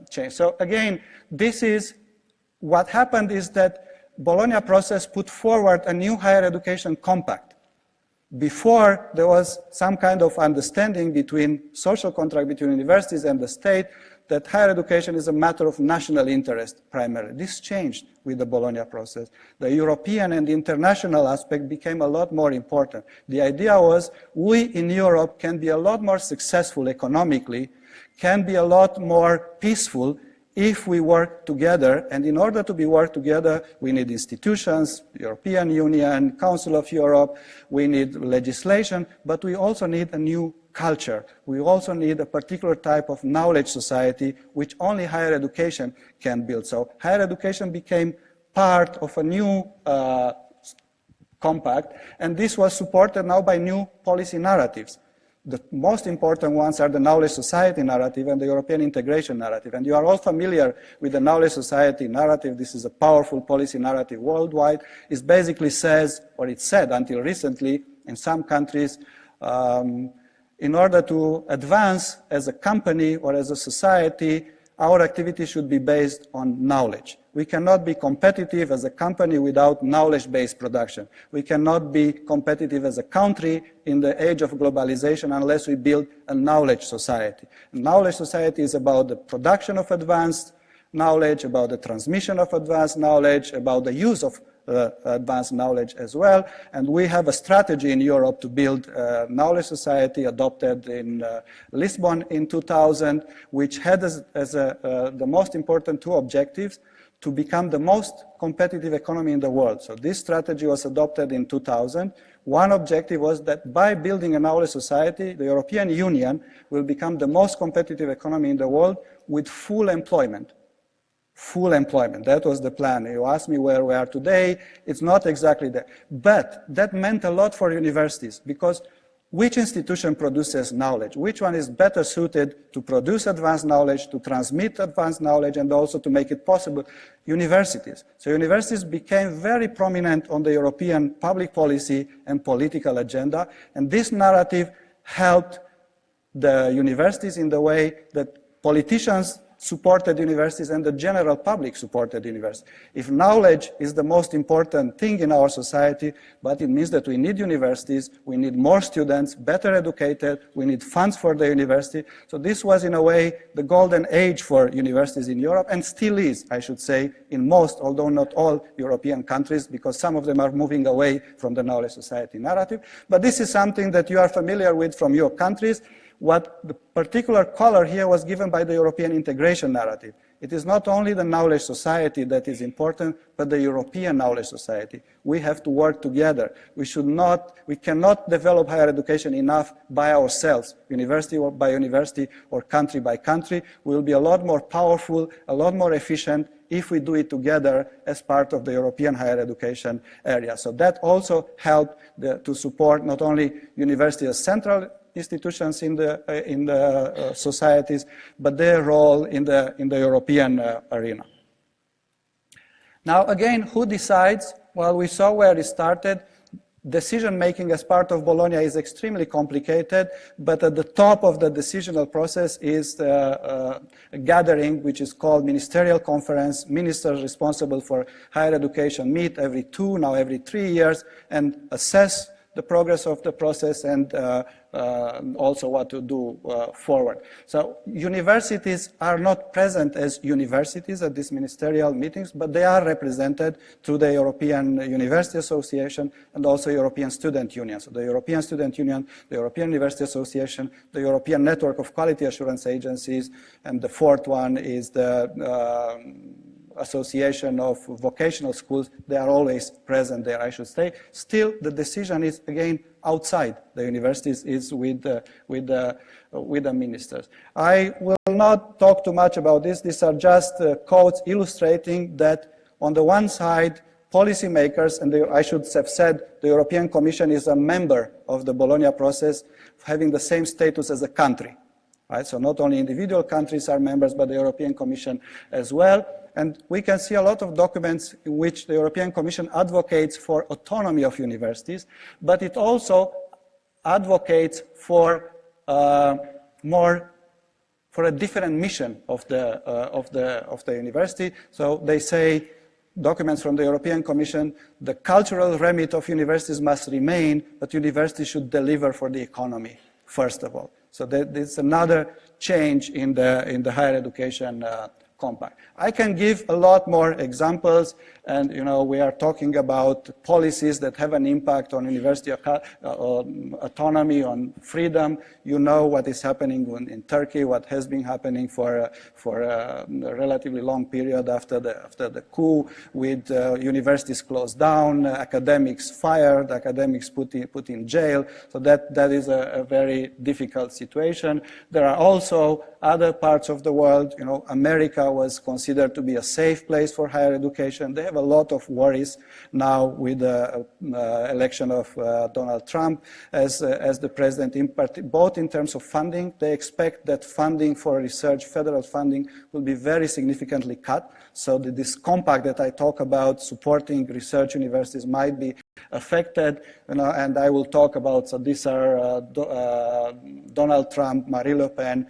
changed. So again, this is, what happened is that Bologna process put forward a new higher education compact. Before, there was some kind of understanding between social contract between universities and the state that higher education is a matter of national interest primarily. This changed with the Bologna process. The European and international aspect became a lot more important. The idea was we in Europe can be a lot more successful economically, can be a lot more peaceful if we work together, and in order to work together, we need institutions, European Union, Council of Europe, we need legislation, but we also need a new culture. We also need a particular type of knowledge society which only higher education can build. So higher education became part of a new compact, and this was supported now by new policy narratives. The most important ones are the knowledge society narrative and the European integration narrative. And you are all familiar with the knowledge society narrative. This is a powerful policy narrative worldwide. It basically says, or it said until recently in some countries, in order to advance as a company or as a society, our activity should be based on knowledge. We cannot be competitive as a company without knowledge-based production. We cannot be competitive as a country in the age of globalization unless we build a knowledge society. A knowledge society is about the production of advanced knowledge, about the transmission of advanced knowledge, about the use of advanced knowledge as well. And we have a strategy in Europe to build a knowledge society adopted in Lisbon in 2000, which had as the most important 2 objectives: to become the most competitive economy in the world. So this strategy was adopted in 2000. One objective was that by building a knowledge society, the European Union will become the most competitive economy in the world with full employment. Full employment, that was the plan. You ask me where we are today, it's not exactly that. But that meant a lot for universities, because which institution produces knowledge? Which one is better suited to produce advanced knowledge, to transmit advanced knowledge, and also to make it possible? Universities. So universities became very prominent on the European public policy and political agenda, and this narrative helped the universities in the way that politicians supported universities and the general public supported universities. If knowledge is the most important thing in our society, but it means that we need universities, we need more students, better educated, we need funds for the university. So this was in a way the golden age for universities in Europe, and still is, I should say, in most, although not all European countries, because some of them are moving away from the knowledge society narrative. But this is something that you are familiar with from your countries. What the particular color here was given by the European integration narrative. It is not only the knowledge society that is important, but the European knowledge society. We have to work together. We cannot develop higher education enough by ourselves, university by university or country by country. We will be a lot more powerful, a lot more efficient if we do it together as part of the European higher education area. So that also helped to support not only university as central institutions in the societies, but their role in the European arena. Now again, who decides? Well, we saw where it started. Decision-making as part of Bologna is extremely complicated, but at the top of the decisional process is a gathering which is called Ministerial Conference. Ministers responsible for higher education meet every 2, now every 3 years, and assess the progress of the process and also what to do forward. So universities are not present as universities at these ministerial meetings, but they are represented through the European University Association and also European Student Union. So the European Student Union, the European University Association, the European Network of Quality Assurance Agencies, and the fourth one is the Association of Vocational Schools. They are always present there, I should say. Still, the decision is, again, outside the universities, is with the ministers. I will not talk too much about this. These are just quotes illustrating that, on the one side, policymakers, and I should have said the European Commission is a member of the Bologna process, having the same status as a country. Right? So not only individual countries are members, but the European Commission as well. And we can see a lot of documents in which the European Commission advocates for autonomy of universities, but it also advocates for for a different mission of the university. So they say, documents from the European Commission, the cultural remit of universities must remain, but universities should deliver for the economy, first of all. So there's another change in the higher education compact. I can give a lot more examples, and we are talking about policies that have an impact on university autonomy, on freedom. You know what is happening in Turkey, what has been happening for a relatively long period after the coup, with universities closed down, academics fired, academics put in jail. So that is a very difficult situation. There are also other parts of the world. America was considered to be a safe place for higher education. They have a lot of worries now with the election of Donald Trump as the president, both in terms of funding. They expect that funding for research, federal funding, will be very significantly cut. So this compact that I talk about, supporting research universities, might be affected. And I will talk about, so these are Donald Trump, Marine Le Pen.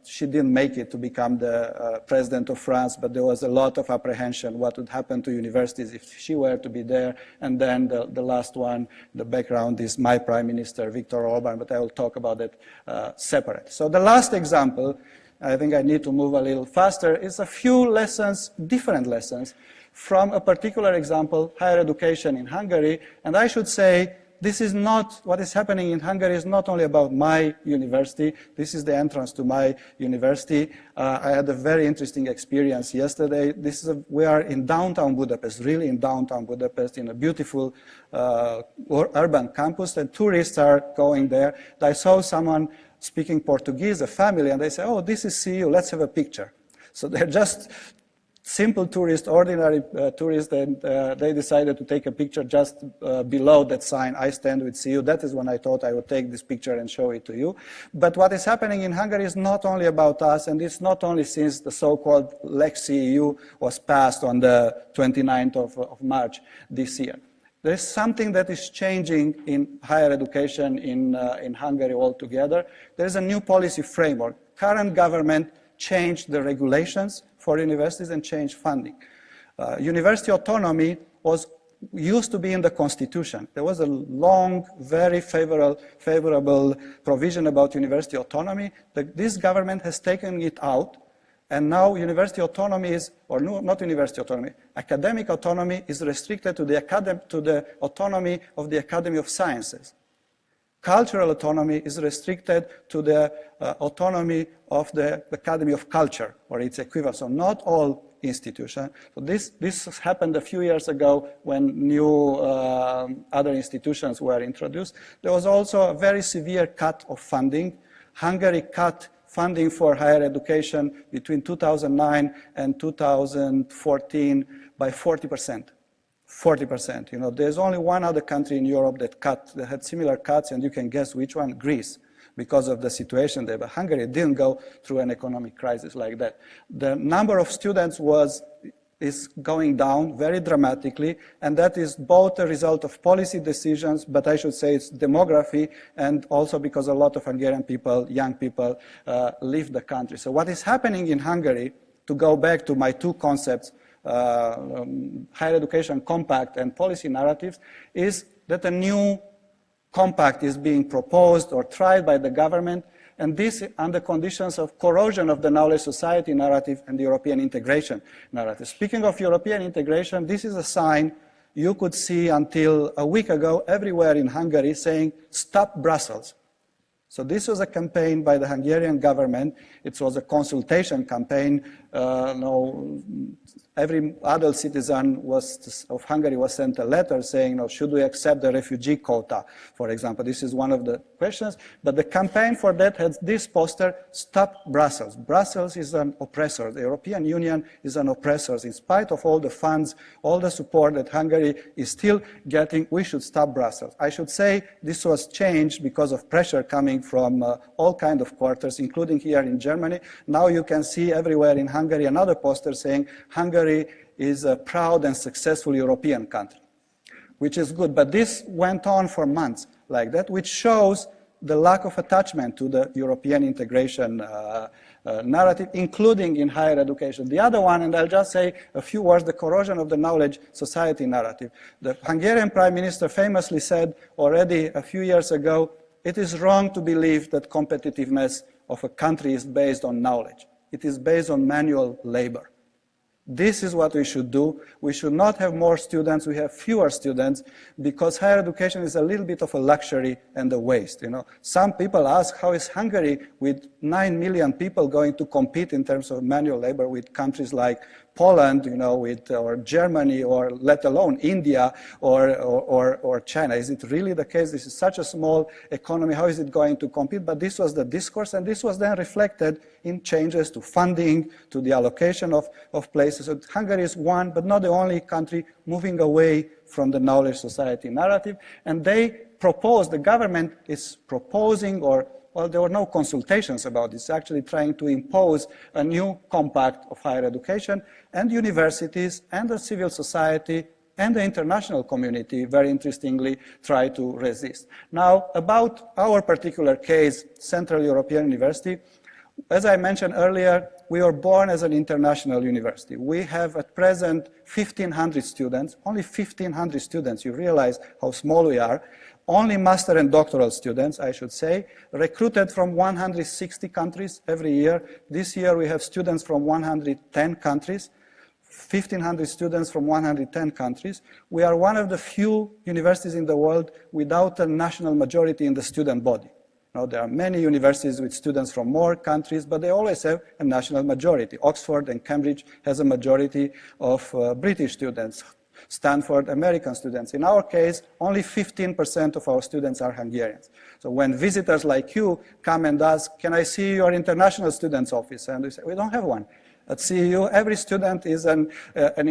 She didn't make it to become the president of France, but there was a lot of apprehension what would happen to universities if she were to be there. And then the last one, the background is my prime minister, Viktor Orban, but I will talk about it separate. So the last example, I think I need to move a little faster, is a few lessons, different lessons, from a particular example, higher education in Hungary. And I should say, this is not, what is happening in Hungary is not only about my university. This is the entrance to my university. I had a very interesting experience yesterday. We are in downtown Budapest, really in downtown Budapest, in a beautiful urban campus, and tourists are going there. I saw someone speaking Portuguese, a family, and they say, "Oh, this is CU, let's have a picture." So they're just simple tourists, ordinary tourists, and they decided to take a picture just below that sign, "I stand with CU." That is when I thought I would take this picture and show it to you. But what is happening in Hungary is not only about us, and it's not only since the so-called Lex CEU was passed on the 29th of March this year. There's something that is changing in higher education in Hungary altogether. There's a new policy framework. Current government changed the regulations for universities and changed funding. University autonomy used to be in the Constitution. There was a long, very favorable provision about university autonomy. This government has taken it out, and now university autonomy is, or no, not university autonomy, academic autonomy is restricted to the autonomy of the Academy of Sciences. Cultural autonomy is restricted to the autonomy of the Academy of Culture, or its equivalent. So not all institutions. So this happened a few years ago when new other institutions were introduced. There was also a very severe cut of funding. Hungary cut funding for higher education between 2009 and 2014 by 40%. 40%. There's only one other country in Europe that had similar cuts, and you can guess which one: Greece, because of the situation there. But Hungary didn't go through an economic crisis like that. The number of students is going down very dramatically, and that is both a result of policy decisions, but I should say it's demography, and also because a lot of Hungarian people, young people, leave the country. So what is happening in Hungary, to go back to my two concepts, higher education compact and policy narratives, is that a new compact is being proposed or tried by the government, and this under conditions of corrosion of the knowledge society narrative and the European integration narrative. Speaking of European integration, this is a sign you could see until a week ago everywhere in Hungary saying, "Stop Brussels." So this was a campaign by the Hungarian government. It was a consultation campaign. Every adult citizen of Hungary was sent a letter saying, should we accept the refugee quota, for example? This is one of the questions. But the campaign for that had this poster, "Stop Brussels." Brussels is an oppressor. The European Union is an oppressor. In spite of all the funds, all the support that Hungary is still getting, we should stop Brussels. I should say this was changed because of pressure coming from all kinds of quarters, including here in Germany. Now you can see everywhere in Hungary another poster saying, "Hungary is a proud and successful European country," which is good. But this went on for months like that, which shows the lack of attachment to the European integration narrative, including in higher education. The other one, and I'll just say a few words, the corrosion of the knowledge society narrative. The Hungarian Prime Minister famously said already a few years ago, "It is wrong to believe that competitiveness of a country is based on knowledge. It is based on manual labor." This is what we should do. We should not have more students, we have fewer students, because higher education is a little bit of a luxury and a waste. Some people ask, how is Hungary with 9 million people going to compete in terms of manual labor with countries like Poland, or Germany, or let alone India or China? Is it really the case? This is such a small economy. How is it going to compete? But this was the discourse, and this was then reflected in changes to funding, to the allocation of places. So Hungary is one, but not the only country moving away from the knowledge society narrative. And they propose, the government is proposing, well, there were no consultations about this, actually trying to impose a new compact of higher education, and universities and the civil society and the international community, very interestingly, try to resist. Now, about our particular case, Central European University, as I mentioned earlier, we were born as an international university. We have at present 1,500 students, only 1,500 students. You realize how small we are. Only master and doctoral students, I should say, recruited from 160 countries every year. This year we have students from 110 countries, 1,500 students from 110 countries. We are one of the few universities in the world without a national majority in the student body. Now, there are many universities with students from more countries, but they always have a national majority. Oxford and Cambridge has a majority of British students. Stanford, American students. In our case, only 15% of our students are Hungarians. So when visitors like you come and ask, "Can I see your international students office?" And we say, "We don't have one." At CEU, every student is an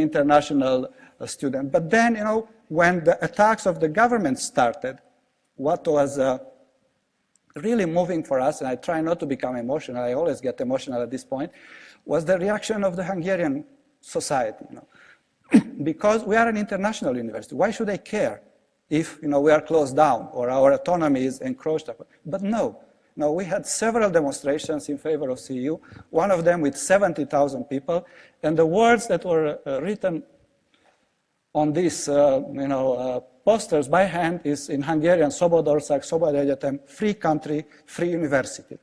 international student. But then, when the attacks of the government started, what was really moving for us, and I try not to become emotional, I always get emotional at this point, was the reaction of the Hungarian society. Because we are an international university. Why should they care if we are closed down or our autonomy is encroached upon? But no, we had several demonstrations in favor of CEU, one of them with 70,000 people, and the words that were written on these posters by hand is in Hungarian, "Szabad ország, szabad egyetem," free country, free university.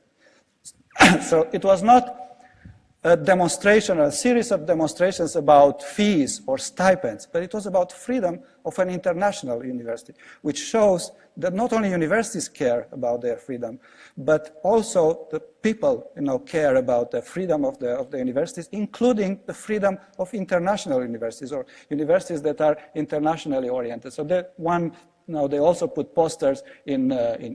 So it was not a demonstration, a series of demonstrations about fees or stipends, but it was about freedom of an international university, which shows that not only universities care about their freedom, but also the people care about the freedom of the universities, including the freedom of international universities or universities that are internationally oriented. So they also put posters in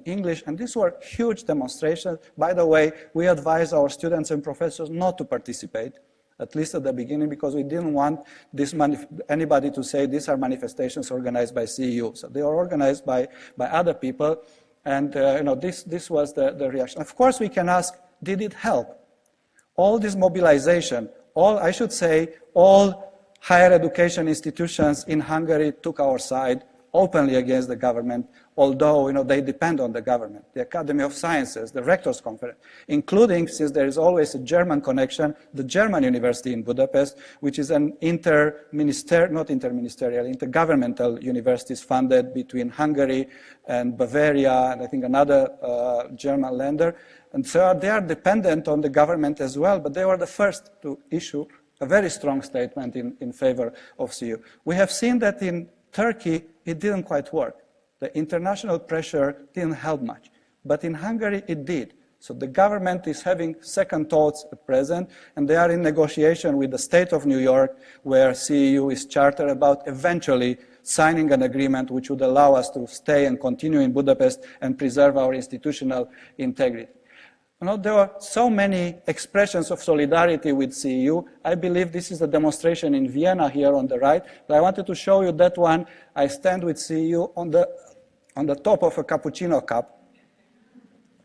English, and these were huge demonstrations. By the way, we advise our students and professors not to participate, at least at the beginning, because we didn't want anybody to say these are manifestations organized by CEU. So they are organized by other people, and this was the reaction. Of course, we can ask, did it help? All this mobilization, all higher education institutions in Hungary took our side. openly against the government, although they depend on the government. The Academy of Sciences, the Rectors' Conference, including, since there is always a German connection, the German University in Budapest, which is an intergovernmental university funded between Hungary and Bavaria, and I think another German lender. And so they are dependent on the government as well, but they were the first to issue a very strong statement in favor of CEU. We have seen that in Turkey, it didn't quite work. The international pressure didn't help much. But in Hungary, it did. So the government is having second thoughts at present, and they are in negotiation with the state of New York, where CEU is chartered, about eventually signing an agreement which would allow us to stay and continue in Budapest and preserve our institutional integrity. There are so many expressions of solidarity with CEU. I believe this is a demonstration in Vienna here on the right, but I wanted to show you that one. I stand with CEU on the top of a cappuccino cup.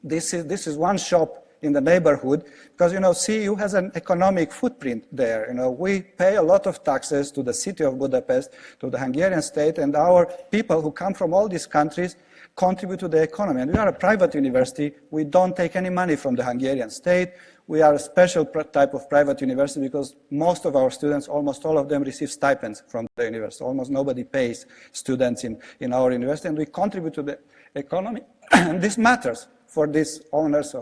This is one shop in the neighborhood, because CEU has an economic footprint there. We pay a lot of taxes to the city of Budapest, to the Hungarian state, and our people who come from all these countries contribute to the economy. And we are a private university. We don't take any money from the Hungarian state. We are a special type of private university because most of our students, almost all of them, receive stipends from the university. Almost nobody pays students in our university, and we contribute to the economy. And this matters for these owners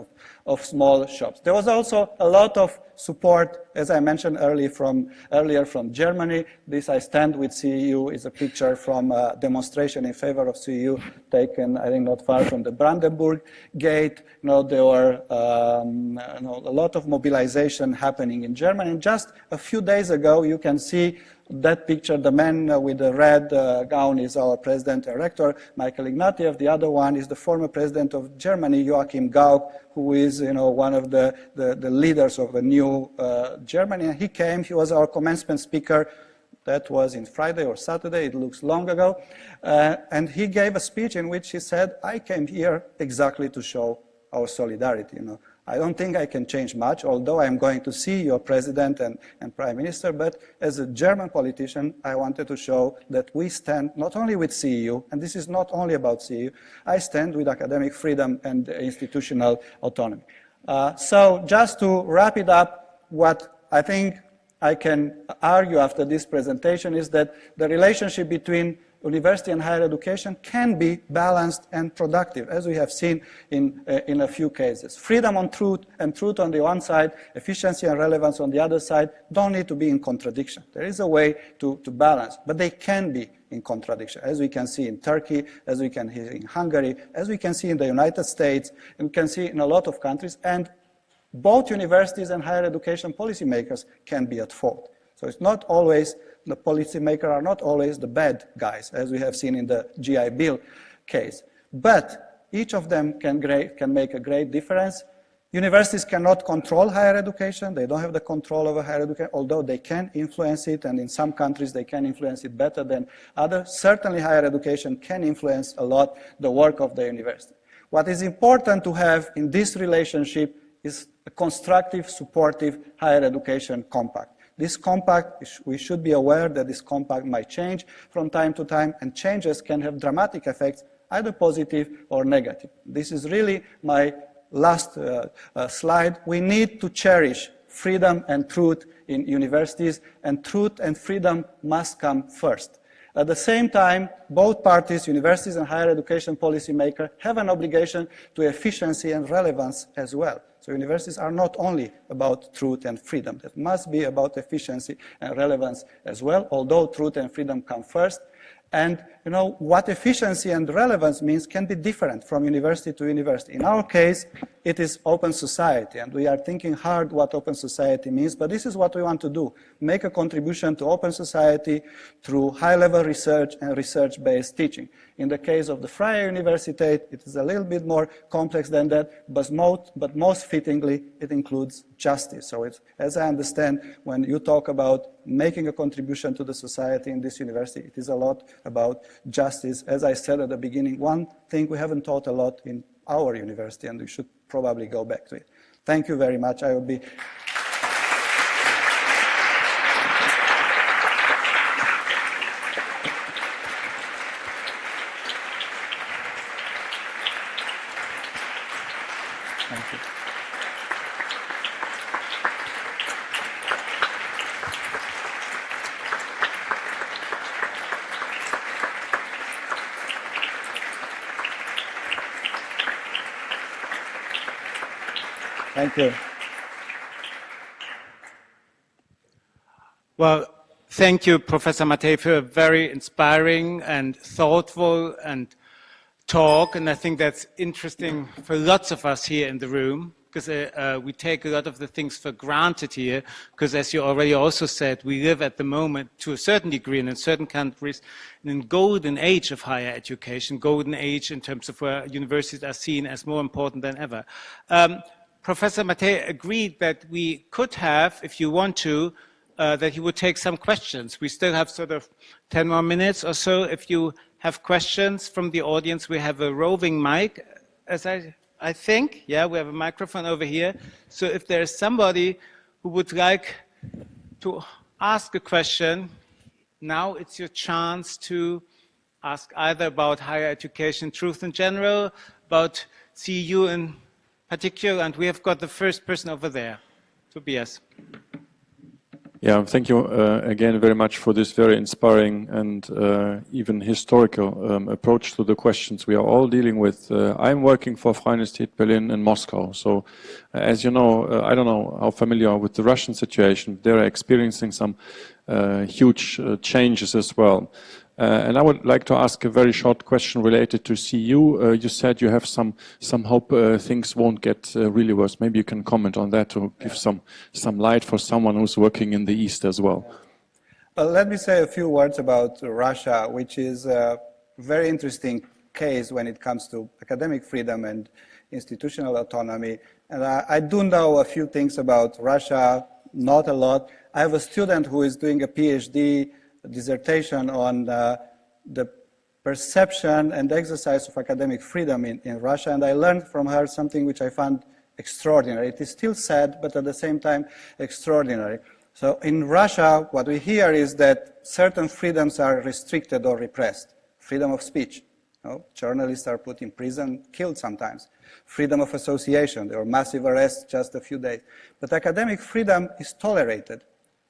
of small shops. There was also a lot of support, as I mentioned earlier, from Germany. This "I stand with CEU" is a picture from a demonstration in favor of CEU taken, I think, not far from the Brandenburg Gate. There were a lot of mobilization happening in Germany. And just a few days ago, you can see that picture. The man with the red gown is our president and rector, Michael Ignatieff. The other one is the former president of Germany, Joachim Gauck, who is one of the leaders of the new Germany. And he came, he was our commencement speaker. That was in Friday or Saturday, it looks long ago. And he gave a speech in which he said, "I came here exactly to show our solidarity. I don't think I can change much, although I'm going to see your president and prime minister, but as a German politician, I wanted to show that we stand not only with CEU, and this is not only about CEU, I stand with academic freedom and institutional autonomy." So just to wrap it up, what I think I can argue after this presentation is that the relationship between university and higher education can be balanced and productive, as we have seen in a few cases. Freedom on truth and truth on the one side, efficiency and relevance on the other side, don't need to be in contradiction. There is a way to balance, but they can be in contradiction, as we can see in Turkey, as we can see in Hungary, as we can see in the United States, and we can see in a lot of countries, and both universities and higher education policymakers can be at fault. So it's not always, the policymakers are not always the bad guys, as we have seen in the GI Bill case. But each of them can make a great difference. Universities cannot control higher education. They don't have the control over higher education, although they can influence it, and in some countries they can influence it better than others. Certainly higher education can influence a lot the work of the university. What is important to have in this relationship is a constructive, supportive higher education compact. This compact, we should be aware that this compact might change from time to time, and changes can have dramatic effects, either positive or negative. This is really my last slide. We need to cherish freedom and truth in universities, and truth and freedom must come first. At the same time, both parties, universities and higher education policymakers, have an obligation to efficiency and relevance as well. So universities are not only about truth and freedom. It must be about efficiency and relevance as well, although truth and freedom come first. And what efficiency and relevance means can be different from university to university. In our case, it is open society, and we are thinking hard what open society means, but this is what we want to do. Make a contribution to open society through high-level research and research-based teaching. In the case of the Freie Universität, it is a little bit more complex than that, but most fittingly, it includes justice. So it's, as I understand, when you talk about making a contribution to the society in this university, it is a lot about justice. As I said at the beginning, one thing we haven't taught a lot in our university, and we should probably go back to it. Thank you very much. I will be... Thank you. Well, thank you, Professor Matei, for a very inspiring and thoughtful and talk. And I think that's interesting for lots of us here in the room, because we take a lot of the things for granted here, because as you already also said, we live at the moment, to a certain degree, and in certain countries, in a golden age of higher education, golden age in terms of where universities are seen as more important than ever. Professor Matei agreed that we could have, if you want to, that he would take some questions. We still have sort of 10 more minutes or so. If you have questions from the audience, we have a roving mic, as I think. Yeah, we have a microphone over here. So if there is somebody who would like to ask a question, now it's your chance to ask either about higher education truth in general, about CEU in particular, and we have got the first person over there, Tobias. Yeah, thank you again very much for this very inspiring and even historical approach to the questions we are all dealing with. I'm working for Freie Universität Berlin in Moscow. So as you know, I don't know how familiar you are with the Russian situation. They're experiencing some huge changes as well. And I would like to ask a very short question related to CEU. You said you have some hope things won't get really worse. Maybe you can comment on that to give some light for someone who's working in the East as well. Well, let me say a few words about Russia, which is a very interesting case when it comes to academic freedom and institutional autonomy. And I do know a few things about Russia, not a lot. I have a student who is doing a PhD dissertation on the perception and exercise of academic freedom in Russia, and I learned from her something which I found extraordinary. It is still sad, but at the same time extraordinary. So in Russia, what we hear is that certain freedoms are restricted or repressed. Freedom of speech. Journalists are put in prison, killed sometimes. Freedom of association. There were massive arrests just a few days. But academic freedom is tolerated,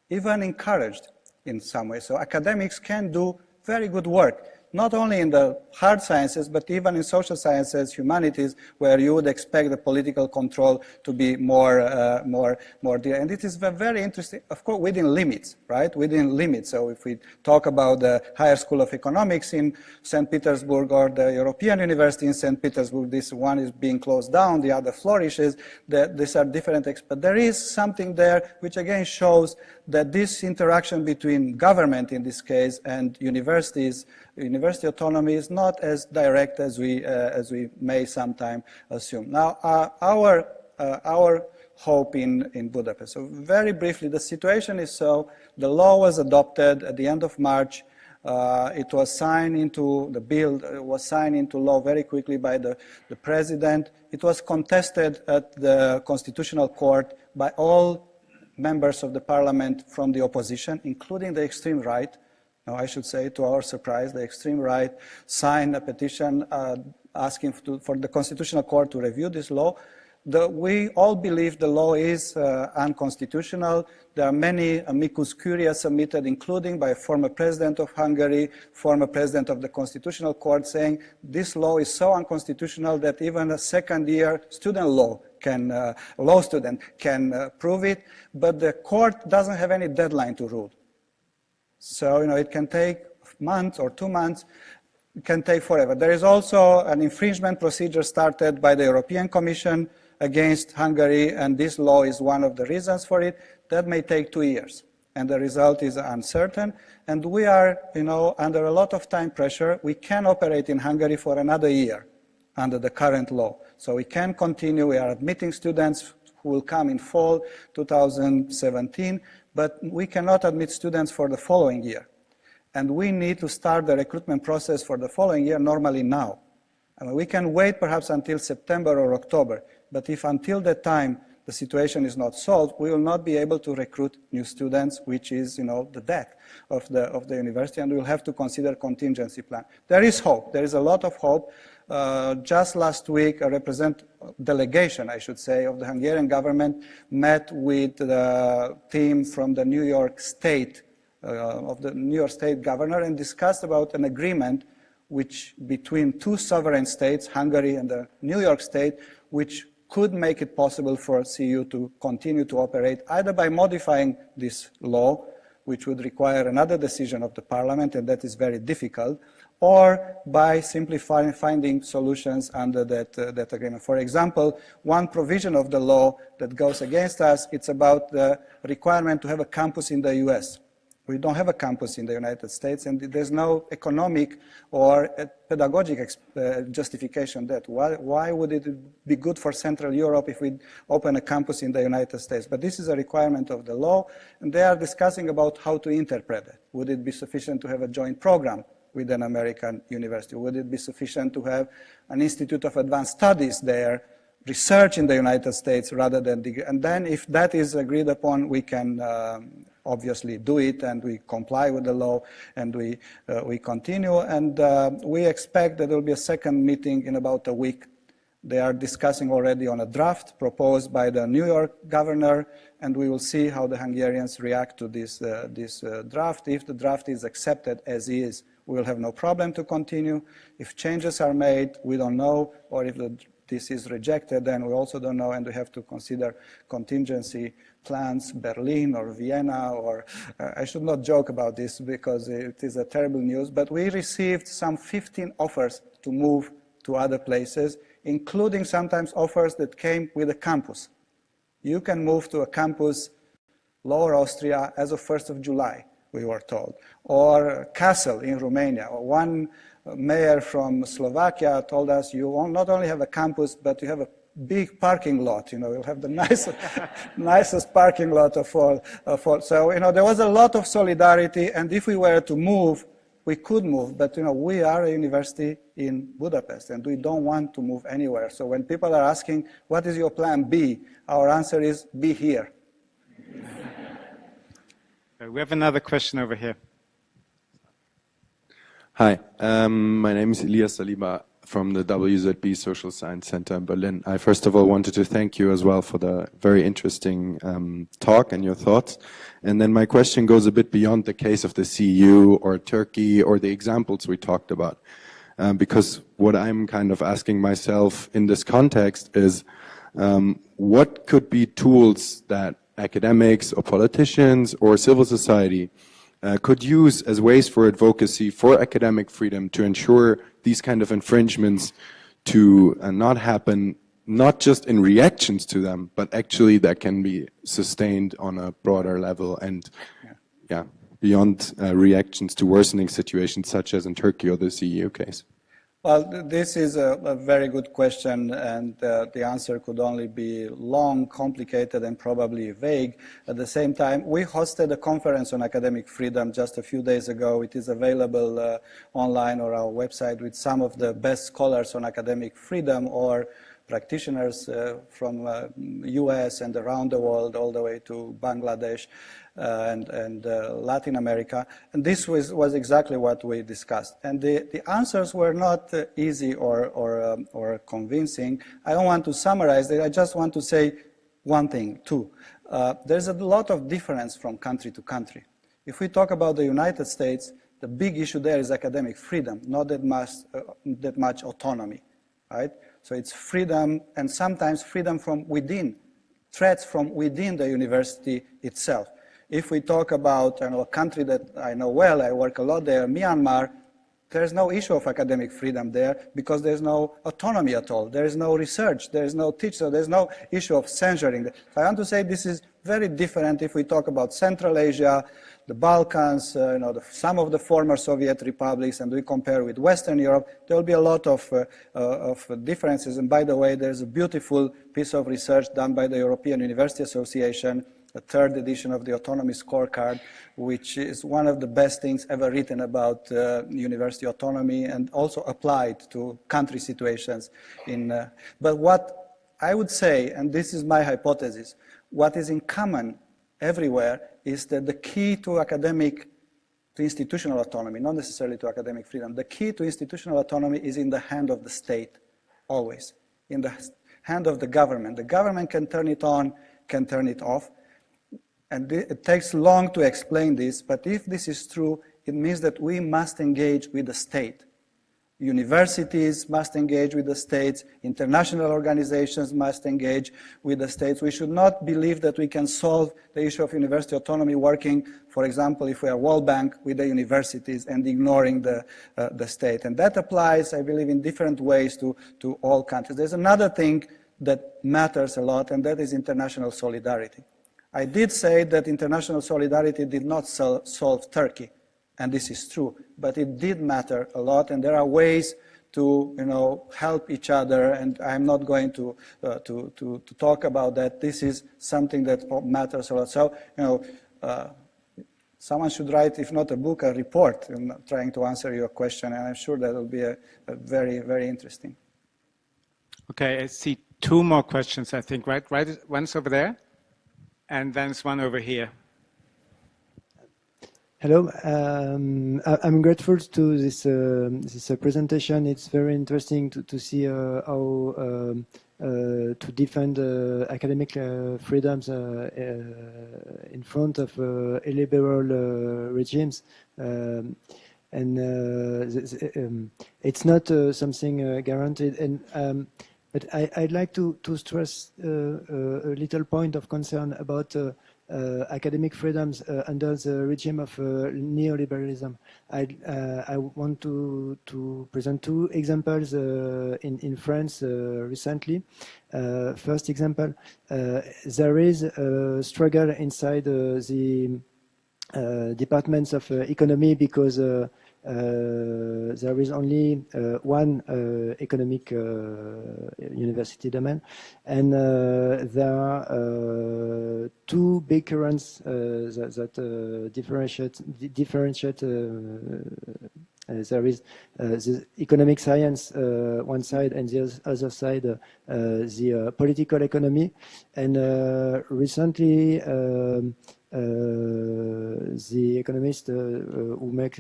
even encouraged in some way. So academics can do very good work, not only in the hard sciences, but even in social sciences, humanities, where you would expect the political control to be more dear. And it is very interesting, of course, within limits, right? Within limits. So if we talk about the Higher School of Economics in St. Petersburg or the European University in St. Petersburg, this one is being closed down, the other flourishes. These are different, but there is something there which again shows that this interaction between government, in this case, and universities, university autonomy is not as direct as we may sometimes assume. Now, our hope in Budapest. So very briefly, the situation is so, the law was adopted at the end of March. It was signed into the bill, was signed into law very quickly by the president. It was contested at the Constitutional Court by all members of the parliament from the opposition, including the extreme right. Now, I should say, to our surprise, the extreme right signed a petition asking for the Constitutional Court to review this law. We all believe the law is unconstitutional. There are many amicus curiae submitted, including by a former president of Hungary, former president of the Constitutional Court, saying this law is so unconstitutional that even a second-year student law student can prove it, but the court doesn't have any deadline to rule. So, it can take months or 2 months, it can take forever. There is also an infringement procedure started by the European Commission against Hungary, and this law is one of the reasons for it. That may take 2 years, and the result is uncertain. And we are, under a lot of time pressure. We can operate in Hungary for another year under the current law. So we can continue. We are admitting students who will come in fall 2017, but we cannot admit students for the following year. And we need to start the recruitment process for the following year normally now. I mean, we can wait perhaps until September or October, but if until that time the situation is not solved, we will not be able to recruit new students, which is, the death of the university, and we'll have to consider contingency plan. There is hope. There is a lot of hope. Just last week, a delegation, I should say, of the Hungarian government met with the team from the New York State, of the New York State governor, and discussed about an agreement between two sovereign states, Hungary and the New York State, which could make it possible for CEU to continue to operate, either by modifying this law, which would require another decision of the parliament, and that is very difficult, or by simply finding solutions under that agreement. For example, one provision of the law that goes against us, it's about the requirement to have a campus in the US. We don't have a campus in the United States, and there's no economic or pedagogic justification that. Why would it be good for Central Europe if we open a campus in the United States? But this is a requirement of the law, and they are discussing about how to interpret it. Would it be sufficient to have a joint program with an American university? Would it be sufficient to have an Institute of Advanced Studies there, research in the United States rather than and then if that is agreed upon, we can obviously do it, and we comply with the law, and we continue, and we expect that there will be a second meeting in about a week. They are discussing already on a draft proposed by the New York governor, and we will see how the Hungarians react to this draft. If the draft is accepted as is, we will have no problem to continue. If changes are made, we don't know, or if this is rejected, then we also don't know, and we have to consider contingency plans, Berlin or Vienna, or I should not joke about this because it is a terrible news, but we received some 15 offers to move to other places, including sometimes offers that came with a campus. You can move to a campus, Lower Austria, as of 1st of July, we were told, or Kassel in Romania. One mayor from Slovakia told us, you not only have a campus, but you have a big parking lot. You'll have the nicest parking lot of all. So, there was a lot of solidarity, and if we were to move, we could move, but we are a university in Budapest, and we don't want to move anywhere. So when people are asking, what is your plan B? Our answer is, be here. We have another question over here. Hi, my name is Elias Saliba from the WZB Social Science Center in Berlin. I first of all wanted to thank you as well for the very interesting talk and your thoughts. And then my question goes a bit beyond the case of the CEU or Turkey or the examples we talked about. Because what I'm kind of asking myself in this context is, what could be tools that academics or politicians or civil society could use as ways for advocacy for academic freedom to ensure these kind of infringements to not happen, not just in reactions to them, but actually that can be sustained on a broader level and beyond reactions to worsening situations such as in Turkey or the CEU case? Well, this is a very good question, and the answer could only be long, complicated, and probably vague. At the same time, we hosted a conference on academic freedom just a few days ago. It is available online or our website with some of the best scholars on academic freedom or practitioners from US and around the world, all the way to Bangladesh and Latin America. And this was exactly what we discussed. And the answers were not easy or convincing. I don't want to summarize it. I just want to say one thing, too. There's a lot of difference from country to country. If we talk about the United States, the big issue there is academic freedom, not that much autonomy, right? So it's freedom, and sometimes freedom from within, threats from within the university itself. If we talk about a country that I know well, I work a lot there, Myanmar, there's no issue of academic freedom there because there's no autonomy at all. There is no research, there is no teacher, there's no issue of censoring. So I want to say this is very different if we talk about Central Asia, the Balkans, some of the former Soviet republics, and we compare with Western Europe, there will be a lot of differences. And by the way, there's a beautiful piece of research done by the European University Association, the third edition of the Autonomy Scorecard, which is one of the best things ever written about university autonomy and also applied to country situations. But what I would say, and this is my hypothesis, what is in common everywhere is that the key to institutional autonomy, not necessarily to academic freedom, the key to institutional autonomy is in the hand of the state, always, in the hand of the government. The government can turn it on, can turn it off, and it takes long to explain this, but if this is true, it means that we must engage with the state. Universities must engage with the states, international organizations must engage with the states. We should not believe that we can solve the issue of university autonomy working, for example, if we are World Bank with the universities and ignoring the state. And that applies, I believe, in different ways to all countries. There's another thing that matters a lot, and that is international solidarity. I did say that international solidarity did not solve Turkey. And this is true, but it did matter a lot, and there are ways to, help each other. And I'm not going to talk about that. This is something that matters a lot. So, someone should write, if not a book, a report, trying to answer your question, and I'm sure that will be a very, very interesting. Okay, I see two more questions. I think right. One's over there, and then there's one over here. Hello, I'm grateful to this presentation. It's very interesting to see how to defend academic freedoms in front of illiberal regimes. It's not something guaranteed. But I'd like to stress a little point of concern about academic freedoms under the regime of neoliberalism. I want to present two examples in France recently. First example, there is a struggle inside the departments of economy because there is only one economic university domain, and there are two big currents that differentiate. There is the economic science one side, and the other side the political economy. And recently the economists who make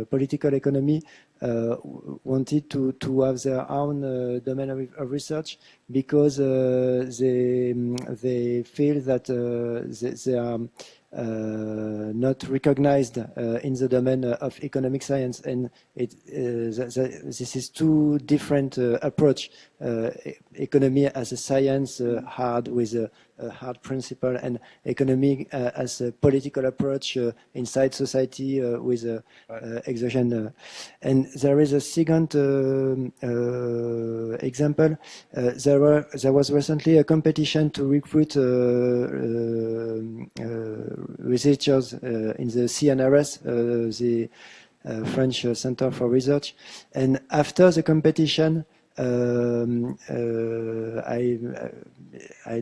political economy wanted to have their own domain of research because they feel that they are not recognized in the domain of economic science, and this is two different approach. Economy as a science, hard with a hard principle, and economy as a political approach inside society with exertion. And there is a second example. There was recently a competition to recruit researchers in the CNRS, the French Center for Research. And after the competition, I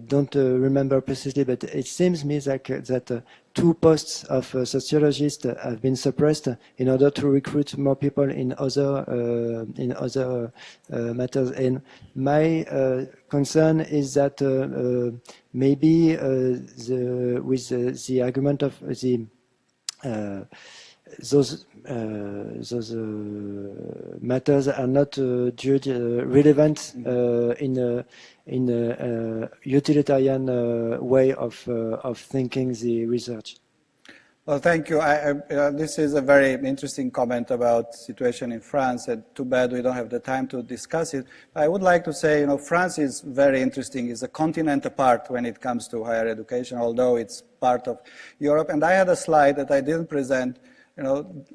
don't remember precisely, but it seems to me that two posts of sociologists have been suppressed in order to recruit more people in other matters. And my concern is that maybe with the argument of those matters are not judged relevant in a utilitarian way of thinking the research. Well, thank you. This is a very interesting comment about the situation in France, and too bad we don't have the time to discuss it. I would like to say, France is very interesting. It's a continent apart when it comes to higher education, although it's part of Europe. And I had a slide that I didn't present.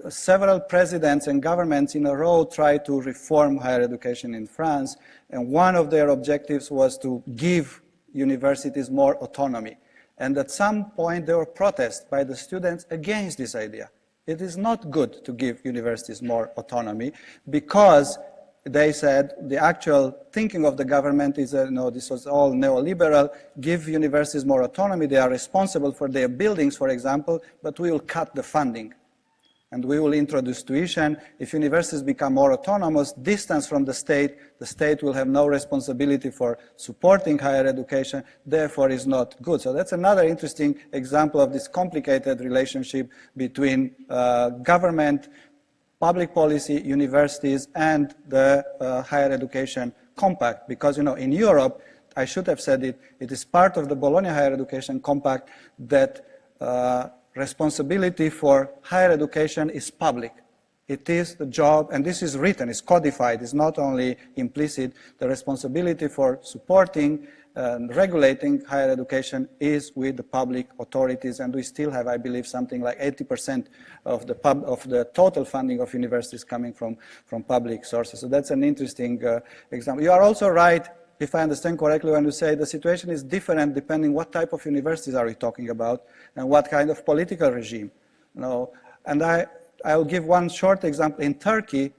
Several presidents and governments in a row tried to reform higher education in France, and one of their objectives was to give universities more autonomy. And at some point there were protests by the students against this idea. It is not good to give universities more autonomy because they said the actual thinking of the government is this was all neoliberal, give universities more autonomy, they are responsible for their buildings, for example, but we will cut the funding. And we will introduce tuition. If universities become more autonomous, distance from the state will have no responsibility for supporting higher education, therefore is not good. So that's another interesting example of this complicated relationship between government, public policy, universities, and the higher education compact. Because, in Europe, I should have said it is part of the Bologna Higher Education Compact that responsibility for higher education is public. It is the job, and this is written, it's codified, it's not only implicit, the responsibility for supporting and regulating higher education is with the public authorities, and we still have, I believe, something like 80% of the total funding of universities coming from public sources. So that's an interesting example. You are also right, if I understand correctly, when you say the situation is different depending what type of universities are we talking about and what kind of political regime. You know, and I will give one short example. In Turkey,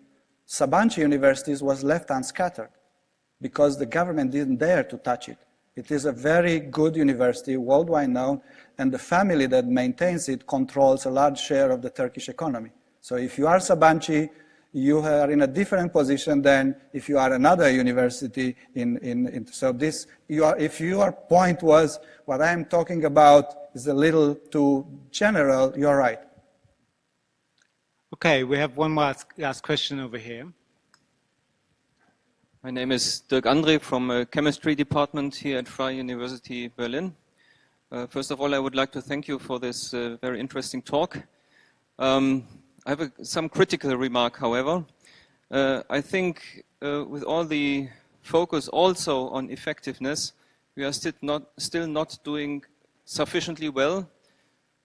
Sabancı universities was left unscattered because the government didn't dare to touch it. It is a very good university, worldwide known, and the family that maintains it controls a large share of the Turkish economy. So if you are Sabancı, you are in a different position than if you are another university so this, if your point was what I'm talking about is a little too general, you're right. Okay, we have one more last question over here. My name is Dirk Andre from chemistry department here at Freie University Berlin. First of all, I would like to thank you for this very interesting talk. I have some critical remark, however. I think with all the focus also on effectiveness, we are still not doing sufficiently well,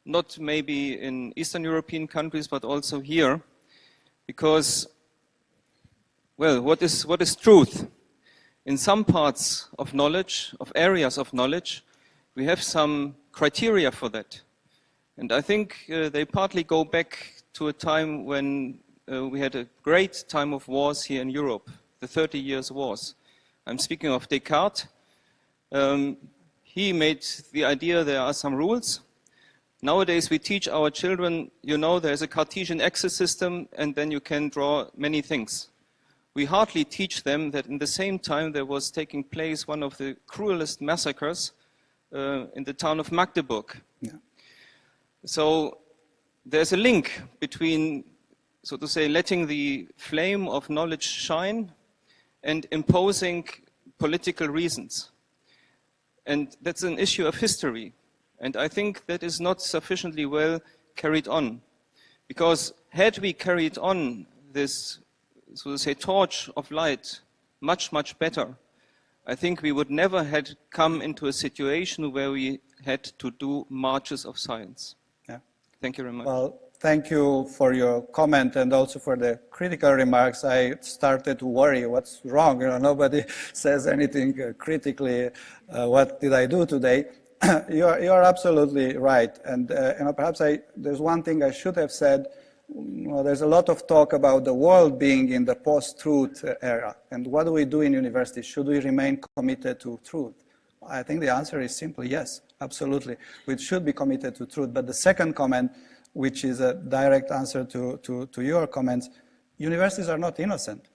not maybe in Eastern European countries, but also here, because, well, what is truth? In some parts of knowledge, of areas of knowledge, we have some criteria for that. And I think they partly go back to a time when we had a great time of wars here in Europe, the 30 Years' Wars. I'm speaking of Descartes. He made the idea there are some rules. Nowadays we teach our children, you know, there's a Cartesian axis system and then you can draw many things. We hardly teach them that in the same time there was taking place one of the cruelest massacres in the town of Magdeburg. Yeah. So there's a link between, so to say, letting the flame of knowledge shine and imposing political reasons. And that's an issue of history. And I think that is not sufficiently well carried on. Because had we carried on this, so to say, torch of light much, much better, I think we would never have come into a situation where we had to do marches of science. Yeah. Thank you very much. Well, thank you for your comment and also for the critical remarks. I started to worry what's wrong. You know, nobody says anything critically. What did I do today? You're absolutely right. And you know, perhaps there's one thing I should have said. Well, there's a lot of talk about the world being in the post-truth era. And what do we do in universities? Should we remain committed to truth? I think the answer is simply yes, absolutely. We should be committed to truth. But the second comment, which is a direct answer to your comments, universities are not innocent.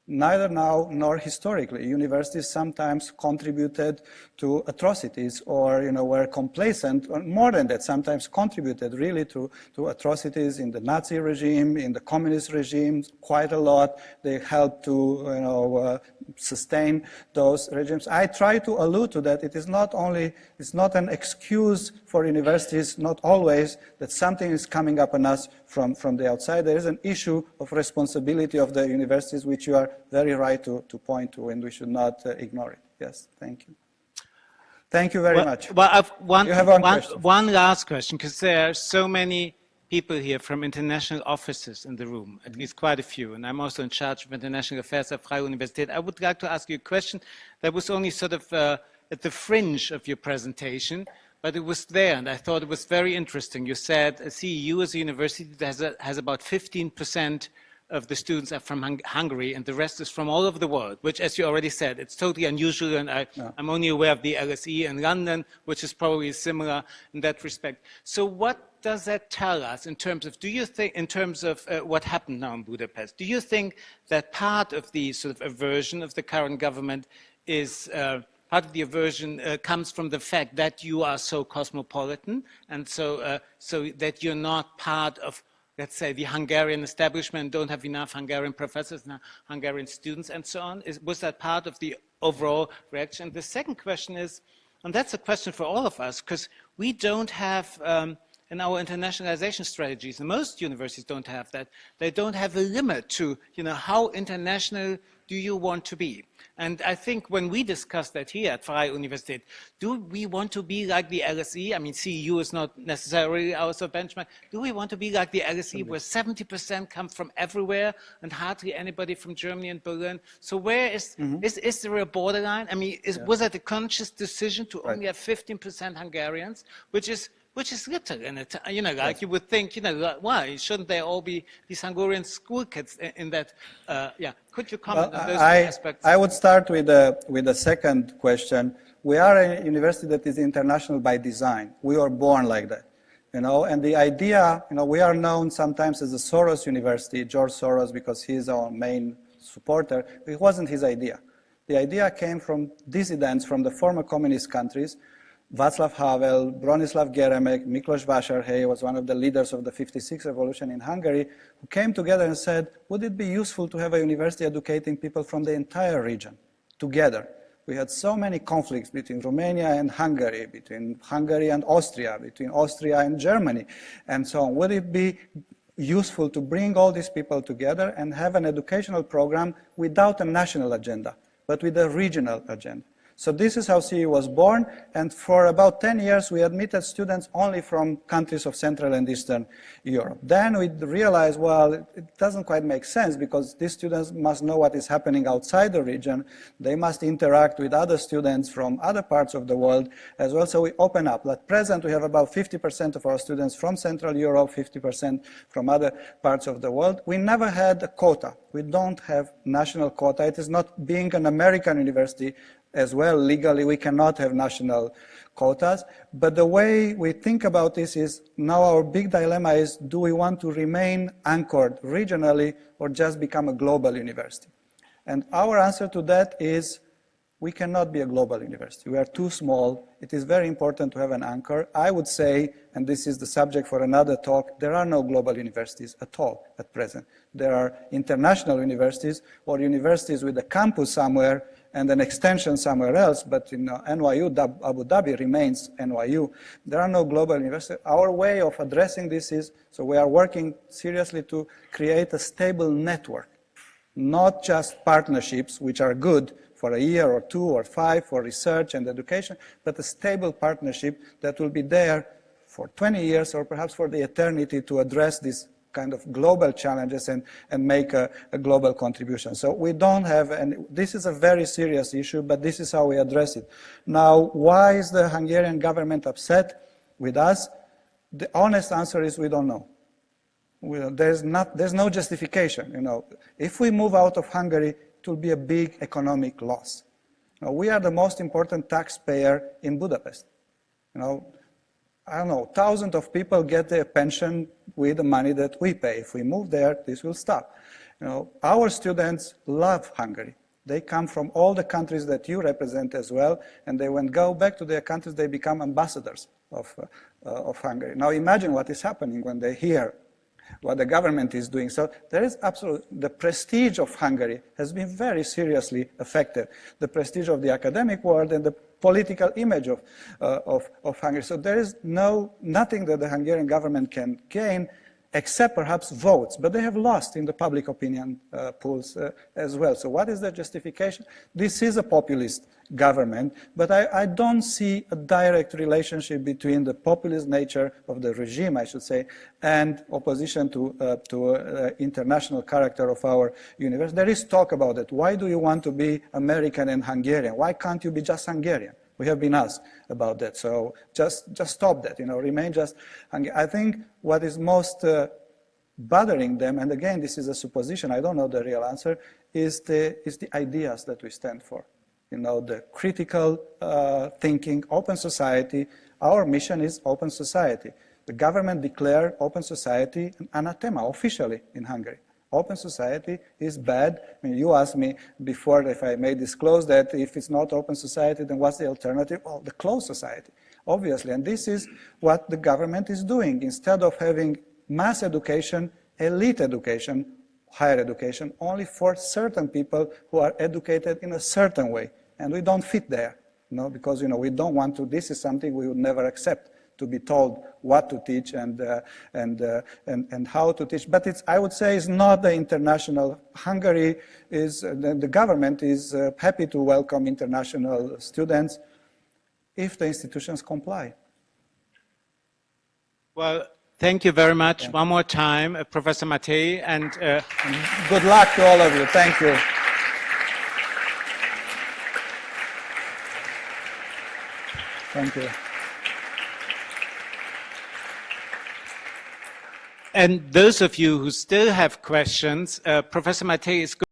Neither now nor historically. Universities sometimes contributed to atrocities or, you know, were complacent, or more than that, sometimes contributed really to atrocities in the Nazi regime, in the communist regimes, quite a lot. They helped to, you know, sustain those regimes. I try to allude to that. It is not only, it's not an excuse for universities, not always, that something is coming up on us from the outside. There is an issue of responsibility of the universities, which you are very right to point to, and we should not ignore it. Yes, thank you. Thank you very much. Well, I've one last question, because there are so many people here from international offices in the room, at least quite a few, and I'm also in charge of international affairs at Freie Universität. I would like to ask you a question that was only sort of at the fringe of your presentation, but it was there, and I thought it was very interesting. You said CEU is a university that has about 15% of the students are from Hungary, and the rest is from all over the world, which, as you already said, it's totally unusual, and I'm only aware of the LSE in London, which is probably similar in that respect. So what does that tell us in terms of, do you think, in terms of what happened now in Budapest, do you think that part of the sort of aversion of the current government is, part of the aversion comes from the fact that you are so cosmopolitan, and so that you're not part of, let's say, the Hungarian establishment, don't have enough Hungarian professors, now Hungarian students, and so on? Was that part of the overall reaction? The second question is, and that's a question for all of us, because we don't have in our internationalization strategies, and most universities don't have that, they don't have a limit to, how international do you want to be? And I think when we discuss that here at Freie Universität, do we want to be like the LSE? I mean, CEU is not necessarily our benchmark. Do we want to be like the LSE where 70% come from everywhere and hardly anybody from Germany and Berlin? So where is there a borderline? I mean, was it a conscious decision to only have 15% Hungarians, which is little, and you would think, why shouldn't they all be these Hungarian school kids in that? Could you comment on those aspects? I would start with the second question. We are a university that is international by design. We were born like that, and the idea, we are known sometimes as the Soros University, George Soros, because he's our main supporter. It wasn't his idea. The idea came from dissidents from the former communist countries. Václav Havel, Bronislav Geremek, Miklos Vásárhely was one of the leaders of the 56 revolution in Hungary, who came together and said, would it be useful to have a university educating people from the entire region together? We had so many conflicts between Romania and Hungary, between Hungary and Austria, between Austria and Germany, and so on. Would it be useful to bring all these people together and have an educational program without a national agenda, but with a regional agenda? So this is how CE was born, and for about 10 years we admitted students only from countries of Central and Eastern Europe. Then we realized, well, it doesn't quite make sense because these students must know what is happening outside the region. They must interact with other students from other parts of the world as well, so we open up. At present we have about 50% of our students from Central Europe, 50% from other parts of the world. We never had a quota. We don't have national quota. It is not being an American university as well. Legally, we cannot have national quotas. But the way we think about this is now our big dilemma is, do we want to remain anchored regionally or just become a global university? And our answer to that is, we cannot be a global university. We are too small. It is very important to have an anchor. I would say, and this is the subject for another talk, there are no global universities at all at present. There are international universities or universities with a campus somewhere and an extension somewhere else, but NYU, Abu Dhabi remains NYU. There are no global universities. Our way of addressing this is, so we are working seriously to create a stable network, not just partnerships, which are good for a year or 2 or 5 for research and education, but a stable partnership that will be there for 20 years or perhaps for the eternity to address these kind of global challenges and make a global contribution. So we don't have, and this is a very serious issue, but this is how we address it. Now, why is the Hungarian government upset with us? The honest answer is we don't know. There's no justification. If we move out of Hungary, it will be a big economic loss. We are the most important taxpayer in Budapest. I don't know, thousands of people get their pension with the money that we pay. If we move there, this will stop. Our students love Hungary. They come from all the countries that you represent as well, and they, when go back to their countries, they become ambassadors of Hungary. Now imagine what is happening when they hear what the government is doing. So there is the prestige of Hungary has been very seriously affected. The prestige of the academic world and the political image of Hungary. So there is nothing that the Hungarian government can gain except perhaps votes, but they have lost in the public opinion polls as well. So what is the justification? This is a populist government, but I don't see a direct relationship between the populist nature of the regime, I should say, and opposition to international character of our university. There is talk about it. Why do you want to be American and Hungarian? Why can't you be just Hungarian? We have been asked about that. So just stop that, remain just Hungarian. I think what is most bothering them, and again, this is a supposition, I don't know the real answer, is the ideas that we stand for. The critical thinking, open society. Our mission is open society. The government declared open society an anathema officially in Hungary. Open society is bad. I mean, you asked me before if I may disclose that if it's not open society, then what's the alternative? Well, the closed society, obviously. And this is what the government is doing. Instead of having mass education, elite education, higher education, only for certain people who are educated in a certain way. And we don't fit there, because we don't want to, this is something we would never accept, to be told what to teach and how to teach. But I would say it's not the international. Hungary is, the government is happy to welcome international students if the institutions comply. Well, thank you very much. One more time, Professor Matei, and good luck to all of you. Thank you. Thank you. and those of you who still have questions, Professor Matei is